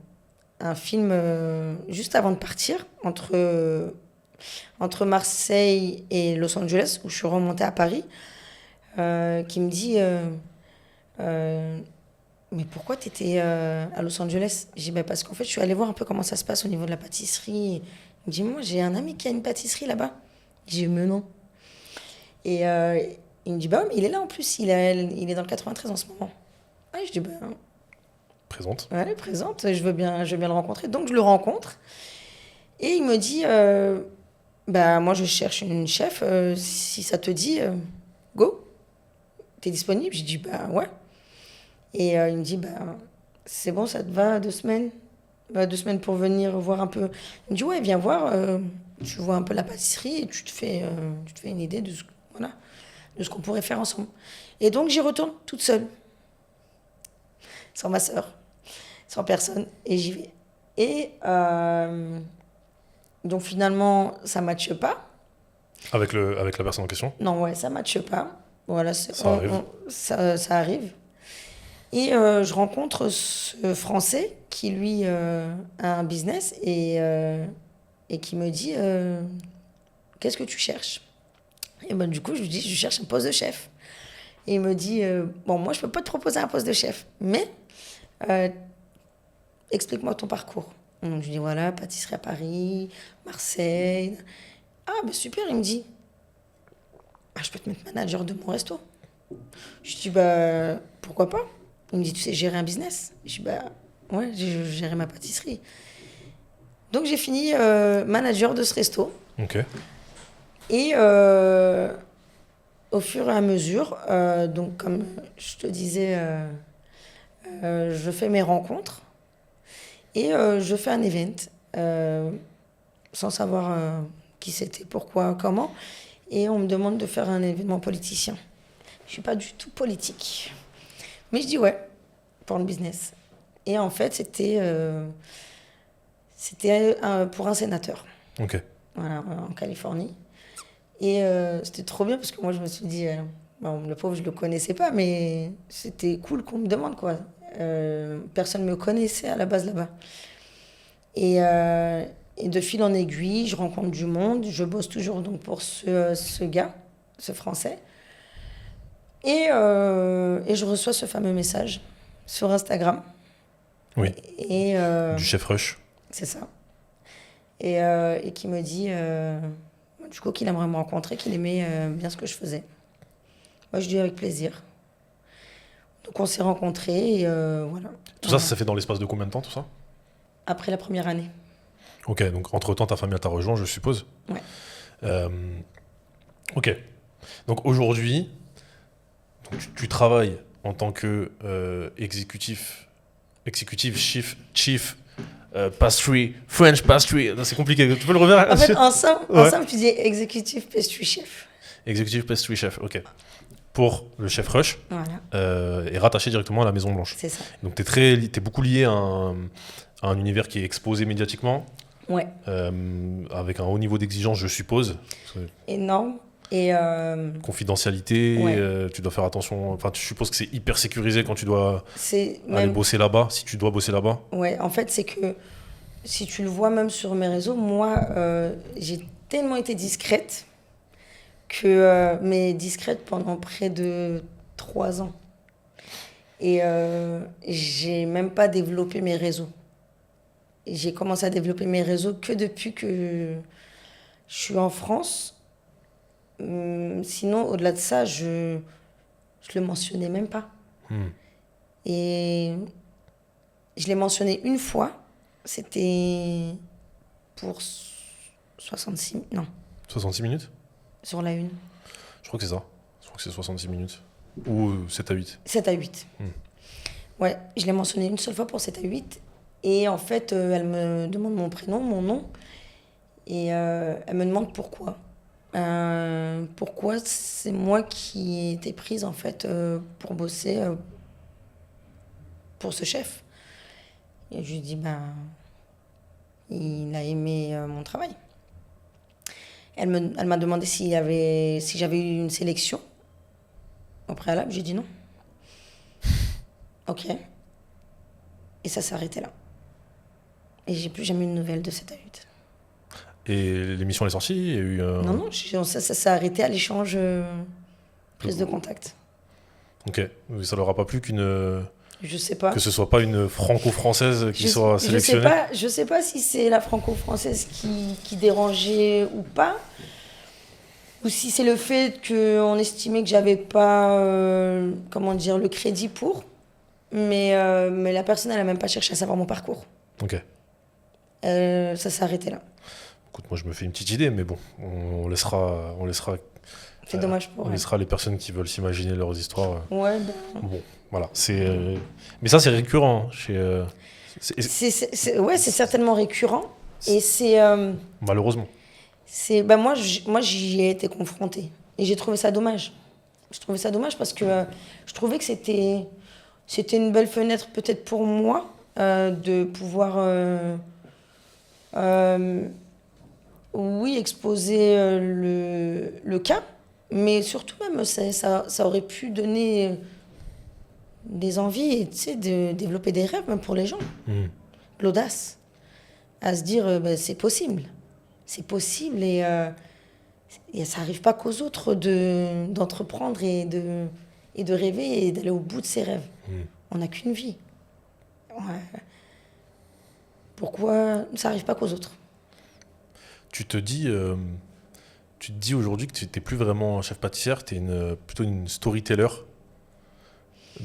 film juste avant de partir, entre Marseille et Los Angeles, où je suis remontée à Paris, qui me dit mais pourquoi tu étais à Los Angeles? J'ai dit bah, parce qu'en fait, je suis allée voir un peu comment ça se passe au niveau de la pâtisserie. Il me dit moi, j'ai un ami qui a une pâtisserie là-bas. J'ai dit mais non. Et il me dit bah, mais il est là en plus, il est dans le 93 en ce moment. Ah, je dis bah, Présente. ouais, présente, je veux bien le rencontrer. Donc, je le rencontre. Et il me dit, bah, moi, je cherche une chef. Si ça te dit, go, t'es disponible? Je dis, bah, ouais. Et il me dit, bah, c'est bon, ça te va, 2 semaines? Bah, 2 semaines pour venir voir un peu. Il me dit, ouais, viens voir. Tu vois un peu la pâtisserie et tu te fais une idée voilà, de ce qu'on pourrait faire ensemble. Et donc, j'y retourne toute seule, sans ma sœur, sans personne, et j'y vais. Et donc finalement, ça ne matche pas. Avec la personne en question. Non, ouais, ça ne matche pas. Voilà, Ça arrive. ça arrive. Et je rencontre ce Français qui, lui, a un business et qui me dit qu'est-ce que tu cherches? Et ben, du coup, je lui dis je cherche un poste de chef. Et il me dit bon, moi, je ne peux pas te proposer un poste de chef, mais euh, explique-moi ton parcours. Donc, je lui dis voilà, pâtisserie à Paris, Marseille. Ah, ben super, il me dit ah, je peux te mettre manager de mon resto. Je dis bah pourquoi pas? Il me dit tu sais gérer un business? Je dis bah ouais, j'ai géré ma pâtisserie. Donc j'ai fini manager de ce resto. Ok. Et au fur et à mesure, donc comme je te disais, je fais mes rencontres et je fais un event sans savoir qui c'était, pourquoi, comment. Et on me demande de faire un événement politicien. Je suis pas du tout politique. Mais je dis ouais, pour le business. Et en fait, c'était pour un sénateur, Ok. voilà, en Californie. Et c'était trop bien parce que moi, je me suis dit, bon, le pauvre, je le connaissais pas, mais c'était cool qu'on me demande, quoi. Personne ne me connaissait à la base là-bas. Et de fil en aiguille, je rencontre du monde. Je bosse toujours donc pour ce gars, ce Français. Et je reçois ce fameux message sur Instagram. Oui. Et Du chef rush. c'est ça. Et qui me dit, du coup, qu'il aimerait me rencontrer, qu'il aimait bien ce que je faisais. Moi, je dis avec plaisir. Donc, on s'est rencontrés et voilà. Tout ça, ça s'est fait dans l'espace de combien de temps, tout ça? Après la première année. Ok, donc entre-temps, ta famille t'a rejoint, je suppose. Ouais. Ok. Donc aujourd'hui, tu travailles en tant que exécutive chief pastry, French pastry. Non, c'est compliqué. Tu peux le refaire? En fait, ensemble, Ouais. ensemble tu dis executive pastry chef. Executive pastry chef, ok. Pour le chef Rush, Voilà, est rattaché directement à la Maison Blanche. c'est ça. Donc t'es beaucoup lié à un univers qui est exposé médiatiquement, Ouais, avec un haut niveau d'exigence, je suppose. Parce que énorme. Et confidentialité, Ouais. tu dois faire attention. Enfin, tu supposes que c'est hyper sécurisé quand tu dois c'est aller même. bosser là-bas, si tu dois bosser là-bas. Ouais, en fait, c'est que si tu le vois même sur mes réseaux, moi, j'ai tellement été discrète mais discrète pendant près de 3 ans. Et j'ai même pas développé mes réseaux. J'ai commencé à développer mes réseaux que depuis que je suis en France. Sinon, au-delà de ça, je le mentionnais même pas. Hmm. Et je l'ai mentionné une fois. C'était pour 66... Non, 66 minutes? sur la une. Je crois que c'est ça. Je crois que c'est 66 minutes. Ou 7 à 8. 7 à 8. Ouais, je l'ai mentionné une seule fois pour 7 à 8. Et en fait, elle me demande mon prénom, mon nom. Et elle me demande pourquoi. Pourquoi c'est moi qui ai été prise, en fait, pour bosser pour ce chef. Et je lui dis, il a aimé mon travail. Elle m'a demandé si j'avais eu une sélection au préalable. J'ai dit non. Ok. Et ça s'est arrêté là. Et j'ai plus jamais eu de nouvelles de cette adultes. Et l'émission est sortie, il y a eu... Non, ça s'est arrêté à l'échange prise de contact. Ok, ça leur a pas plu Je sais pas. que ce soit pas une franco-française qui soit sélectionnée. Je sais pas si c'est la franco-française qui dérangeait ou pas, ou si c'est le fait qu'on estimait que j'avais pas, le crédit pour, mais la personne, elle a même pas cherché à savoir mon parcours. Ok. Ça s'est arrêté là. Écoute, moi je me fais une petite idée, mais bon, on laissera C'est dommage pour on elle. laissera les personnes qui veulent s'imaginer leurs histoires. Ouais, Bon, voilà. Mais ça, c'est récurrent. c'est certainement récurrent. Et c'est... Malheureusement. Moi, j'y ai été confrontée. Et j'ai trouvé ça dommage. Je trouvais ça dommage parce que je trouvais que c'était une belle fenêtre peut-être pour moi de pouvoir... exposer le cas. Mais surtout même, ça aurait pu donner des envies et, de développer des rêves même pour les gens. L'audace. À se dire, c'est possible. C'est possible et ça n'arrive pas qu'aux autres d'entreprendre et de rêver et d'aller au bout de ses rêves. On n'a qu'une vie. Pourquoi ça n'arrive pas qu'aux autres? Tu te dis aujourd'hui que tu n'es plus vraiment chef pâtissière, tu es plutôt une storyteller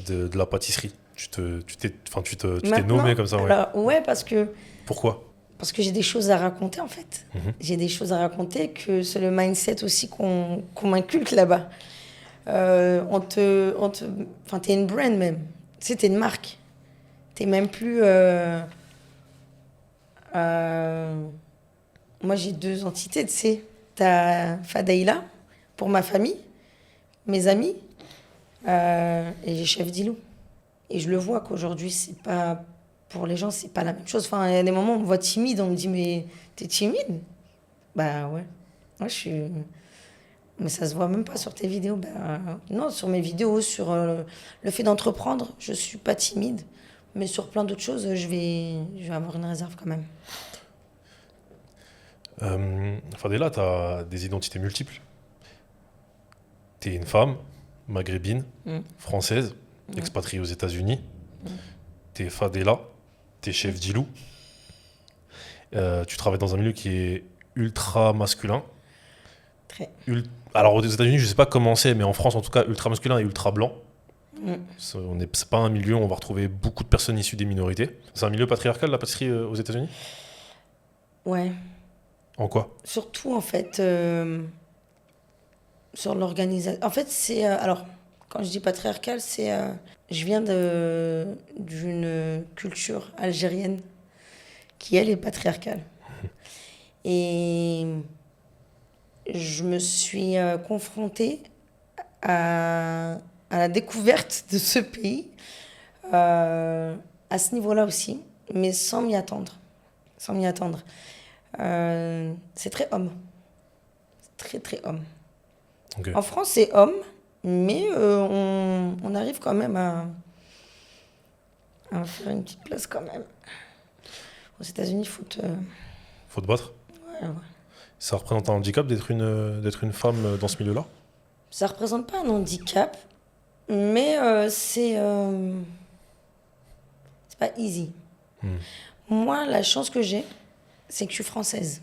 de la pâtisserie. Tu t'es nommée comme ça, ouais. Alors, ouais, parce que... Pourquoi? Parce que j'ai des choses à raconter, en fait. J'ai des choses à raconter, que c'est le mindset aussi qu'on m'inculque là-bas. T'es une brand même. Tu sais, t'es une marque. T'es même plus... Moi, j'ai 2 entités, tu sais. T'as Fadaïla, pour ma famille, mes amis, et j'ai Chef Dilou. Et je le vois qu'aujourd'hui, c'est pas... Pour les gens, c'est pas la même chose. Enfin, il y a des moments où on me voit timide, on me dit, mais t'es timide? Bah ouais. Moi, je suis... Mais ça se voit même pas sur tes vidéos. Non, sur mes vidéos, sur le fait d'entreprendre, je suis pas timide. Mais sur plein d'autres choses, je vais avoir une réserve quand même. Fadela, tu as des identités multiples. Tu es une femme maghrébine, française, expatriée aux États-Unis. Tu es Fadela, tu es chef Dilou. Tu travailles dans un milieu qui est ultra masculin. Très. Alors aux États-Unis, je ne sais pas comment c'est, mais en France, en tout cas, ultra masculin et ultra blanc. C'est pas un milieu où on va retrouver beaucoup de personnes issues des minorités. C'est un milieu patriarcal, la pâtisserie aux États-Unis? Ouais. En quoi? Surtout, en fait, sur l'organisation. En fait, c'est... alors, quand je dis patriarcal, c'est... je viens d'une culture algérienne qui, elle, est patriarcale. Et je me suis confrontée à la découverte de ce pays à ce niveau-là aussi, mais sans m'y attendre. C'est très homme. Très, très homme. Okay. En France, c'est homme, mais on arrive quand même à faire une petite place quand même. Aux États-Unis, il faut te battre. Ouais. Ça représente un handicap d'être une femme dans ce milieu-là? Ça ne représente pas un handicap, mais c'est pas easy. Moi, la chance que j'ai, c'est que je suis française.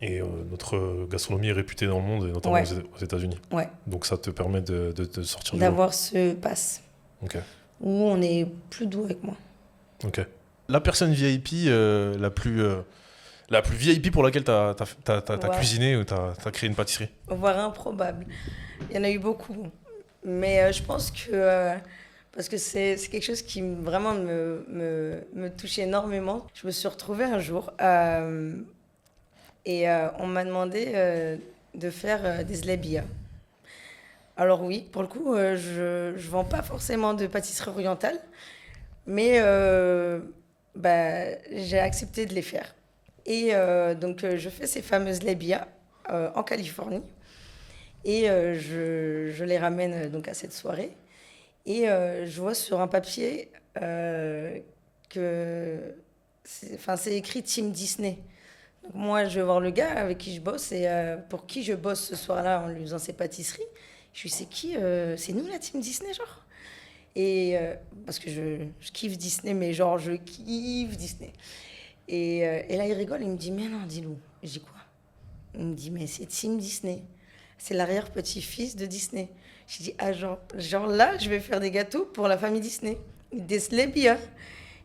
Et notre gastronomie est réputée dans le monde, et notamment aux États-Unis. Ouais. Donc ça te permet de sortir du lot. D'avoir ce pass. Okay. Où on est plus doux avec moi. Ok. La personne VIP la plus VIP pour laquelle tu as cuisiné ou tu as créé une pâtisserie? Voire improbable. Il y en a eu beaucoup. Mais je pense que... parce que c'est quelque chose qui vraiment me touche énormément. Je me suis retrouvée un jour et on m'a demandé de faire des zlebia. Alors oui, pour le coup, je ne vends pas forcément de pâtisserie orientale. Mais j'ai accepté de les faire. Et donc, je fais ces fameuses lébias en Californie. Et je les ramène donc à cette soirée. Et je vois sur un papier que c'est écrit Team Disney. Donc moi, je vais voir le gars avec qui je bosse et pour qui je bosse ce soir-là en lui faisant ses pâtisseries. Je lui dis, c'est qui C'est nous la Team Disney, genre. Et parce que je kiffe Disney, mais genre, je kiffe Disney. Et là, il rigole, il me dit, mais non, dis-nous. Je dis quoi? Il me dit, mais c'est Team Disney. C'est l'arrière-petit-fils de Disney. J'ai dit, ah, genre là, je vais faire des gâteaux pour la famille Disney. Des slebia.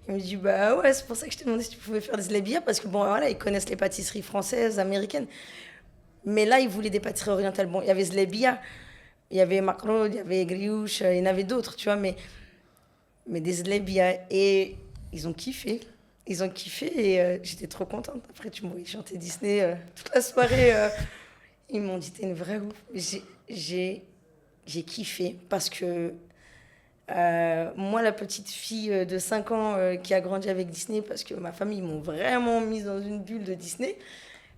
Il me dit, bah ouais, c'est pour ça que je t'ai demandé si tu pouvais faire des slebia, parce que bon, voilà, ils connaissent les pâtisseries françaises, américaines. Mais là, ils voulaient des pâtisseries orientales. Bon, il y avait slebia, il y avait macaroni, il y avait grioche, il y en avait d'autres, tu vois, mais des slebia. Et ils ont kiffé. Ils ont kiffé et j'étais trop contente. Après, tu m'as chanté Disney toute la soirée. Ils m'ont dit, t'es une vraie ouf. J'ai kiffé parce que moi, la petite fille de 5 ans qui a grandi avec Disney, parce que ma famille m'ont vraiment mise dans une bulle de Disney,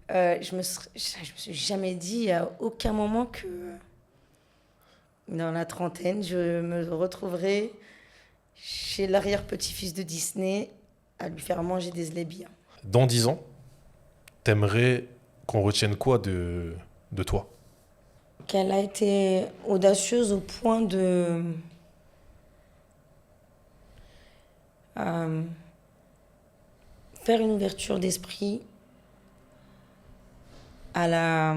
je me suis jamais dit à aucun moment que dans la trentaine, je me retrouverai chez l'arrière-petit-fils de Disney à lui faire manger des slebia. Dans 10 ans, t'aimerais qu'on retienne quoi de toi? Qu'elle a été audacieuse au point de faire une ouverture d'esprit à la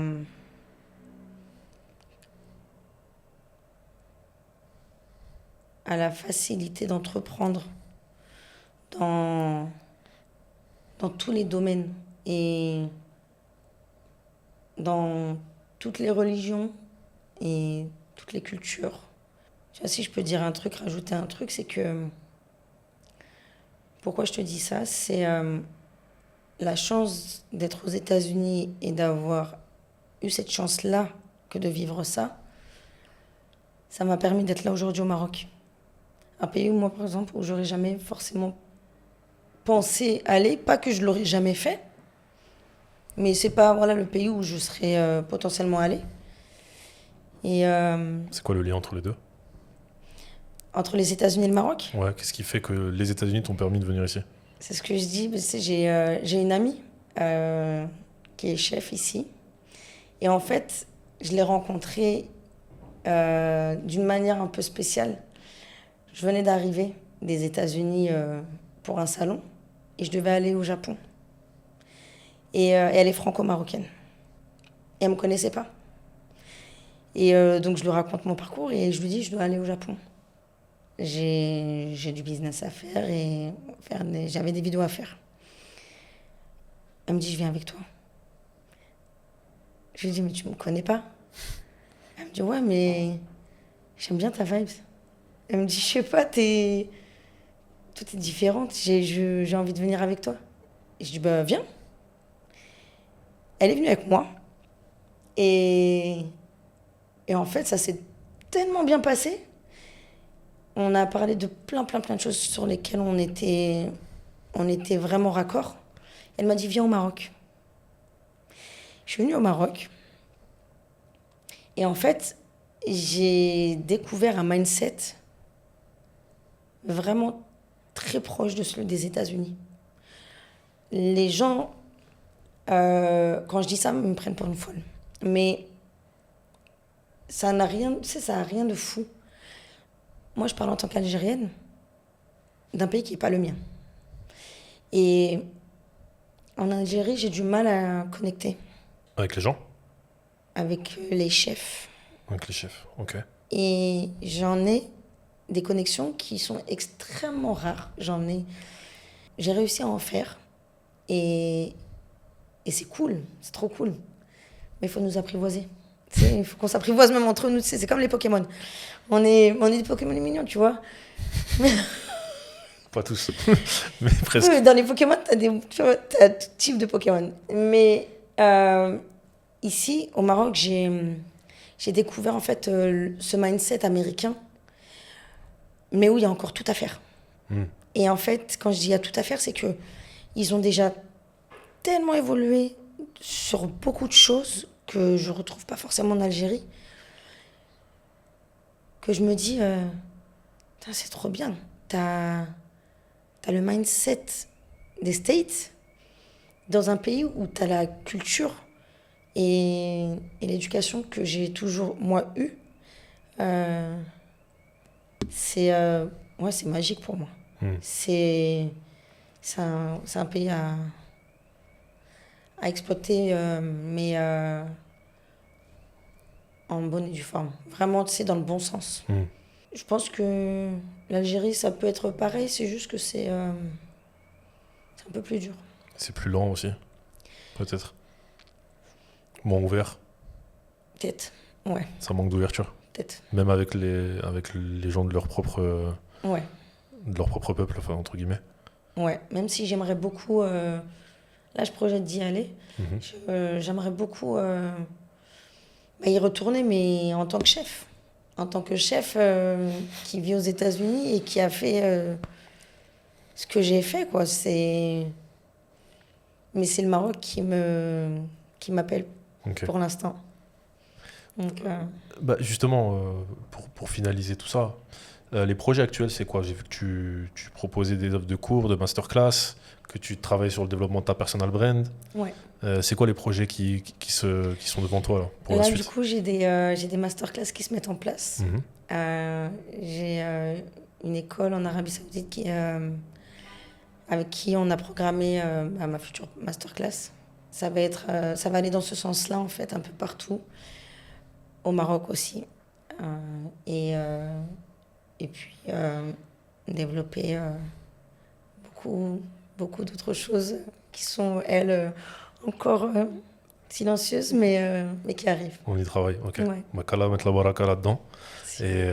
facilité d'entreprendre dans tous les domaines et dans toutes les religions et toutes les cultures. Tu vois, si je peux dire un truc, rajouter un truc, c'est que... Pourquoi je te dis ça? C'est la chance d'être aux États-Unis et d'avoir eu cette chance-là que de vivre ça. Ça m'a permis d'être là aujourd'hui au Maroc. Un pays où moi, par exemple, où j'aurais jamais forcément pensé aller. Pas que je l'aurais jamais fait, mais c'est pas le pays où je serais potentiellement allée. Et C'est quoi le lien entre les deux? entre les États-Unis et le Maroc, Ouais, qu'est-ce qui fait que les États-Unis t'ont permis de venir ici? c'est ce que je dis. J'ai une amie qui est chef ici. Et en fait, je l'ai rencontrée d'une manière un peu spéciale. Je venais d'arriver des États-Unis pour un salon et je devais aller au Japon. Et elle est franco-marocaine. Et elle ne me connaissait pas. Et donc je lui raconte mon parcours et je lui dis je dois aller au Japon. J'ai du business à faire et j'avais des vidéos à faire. Elle me dit je viens avec toi. Je lui dis mais tu me connais pas? Elle me dit ouais mais j'aime bien ta vibe. Elle me dit je sais pas, tout est différente, j'ai envie de venir avec toi. Et je dis bah viens. Elle est venue avec moi et en fait ça s'est tellement bien passé. On a parlé de plein de choses sur lesquelles on était vraiment raccord. Elle m'a dit viens au Maroc. Je suis venue au Maroc et en fait j'ai découvert un mindset vraiment très proche de celui des États-Unis. Les gens, quand je dis ça, ils me prennent pour une folle. Mais ça n'a rien, tu sais, ça a rien de fou. Moi, je parle en tant qu'Algérienne d'un pays qui n'est pas le mien. Et en Algérie, j'ai du mal à connecter. Avec les gens? Avec les chefs. Avec les chefs, ok. Et j'en ai des connexions qui sont extrêmement rares. J'ai réussi à en faire. Et c'est cool, c'est trop cool. Mais il faut nous apprivoiser. Il faut qu'on s'apprivoise même entre nous. C'est comme les Pokémon. On est des Pokémon mignons, tu vois. Pas tous, mais presque. Oui, dans les Pokémon, t'as tout type de Pokémon. Mais ici, au Maroc, j'ai découvert en fait ce mindset américain, mais où il y a encore tout à faire. Et en fait, quand je dis il y a tout à faire, c'est que ils ont déjà tellement évolué sur beaucoup de choses que je retrouve pas forcément en Algérie, que je me dis, putain, c'est trop bien. T'as le mindset des States dans un pays où t'as la culture et l'éducation que j'ai toujours, moi, eue. C'est ouais, c'est magique pour moi. C'est un pays à exploiter, mais en bonne et due forme. Vraiment, tu sais, dans le bon sens. Je pense que l'Algérie, ça peut être pareil, c'est juste que c'est un peu plus dur. C'est plus lent aussi, peut-être. Moins ouvert. Peut-être, ouais. Ça manque d'ouverture. Peut-être. Même avec les gens de leur propre, Ouais. de leur propre peuple, enfin, entre guillemets. Ouais, même si j'aimerais beaucoup... là, je projette d'y aller. J'aimerais beaucoup y retourner, mais en tant que chef. En tant que chef qui vit aux États-Unis et qui a fait ce que j'ai fait, quoi. Mais c'est le Maroc qui m'appelle pour l'instant. Donc, Bah, justement, pour finaliser tout ça, les projets actuels, c'est quoi? J'ai vu que tu proposais des offres de cours, de masterclass, que tu travailles sur le développement de ta personal brand. ouais. C'est quoi les projets qui sont devant toi là, pour la Là, suite? du coup, j'ai des masterclass qui se mettent en place. J'ai une école en Arabie Saoudite avec qui on a programmé ma future masterclass. Ça va aller dans ce sens-là, en fait, un peu partout. Au Maroc aussi. Et puis, développer beaucoup d'autres choses qui sont, elles, encore silencieuses, mais qui arrivent. On y travaille, ok. Ouais. Bah, qu'Allah mette la baraka là-dedans Merci. et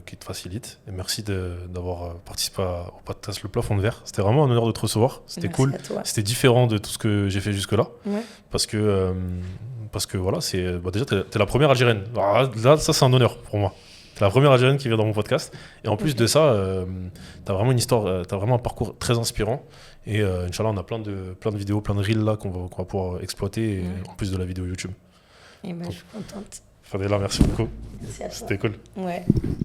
qu'il te facilite. Et merci d'avoir participé au podcast Le Plafond de Verre. C'était vraiment un honneur de te recevoir. C'était Merci cool. à toi. C'était différent de tout ce que j'ai fait jusque-là. Ouais. Parce que voilà, déjà, t'es la première Algérienne. Alors là, ça, c'est un honneur pour moi. T'es la première Algérienne qui vient dans mon podcast. Et en plus de ça, t'as vraiment une histoire, t'as vraiment un parcours très inspirant. Et Inch'Allah, on a plein de vidéos, plein de reels là qu'on va pouvoir exploiter, en plus de la vidéo YouTube. Et ben, je suis contente. Fadela, merci beaucoup. Merci à toi. C'était cool. Ouais.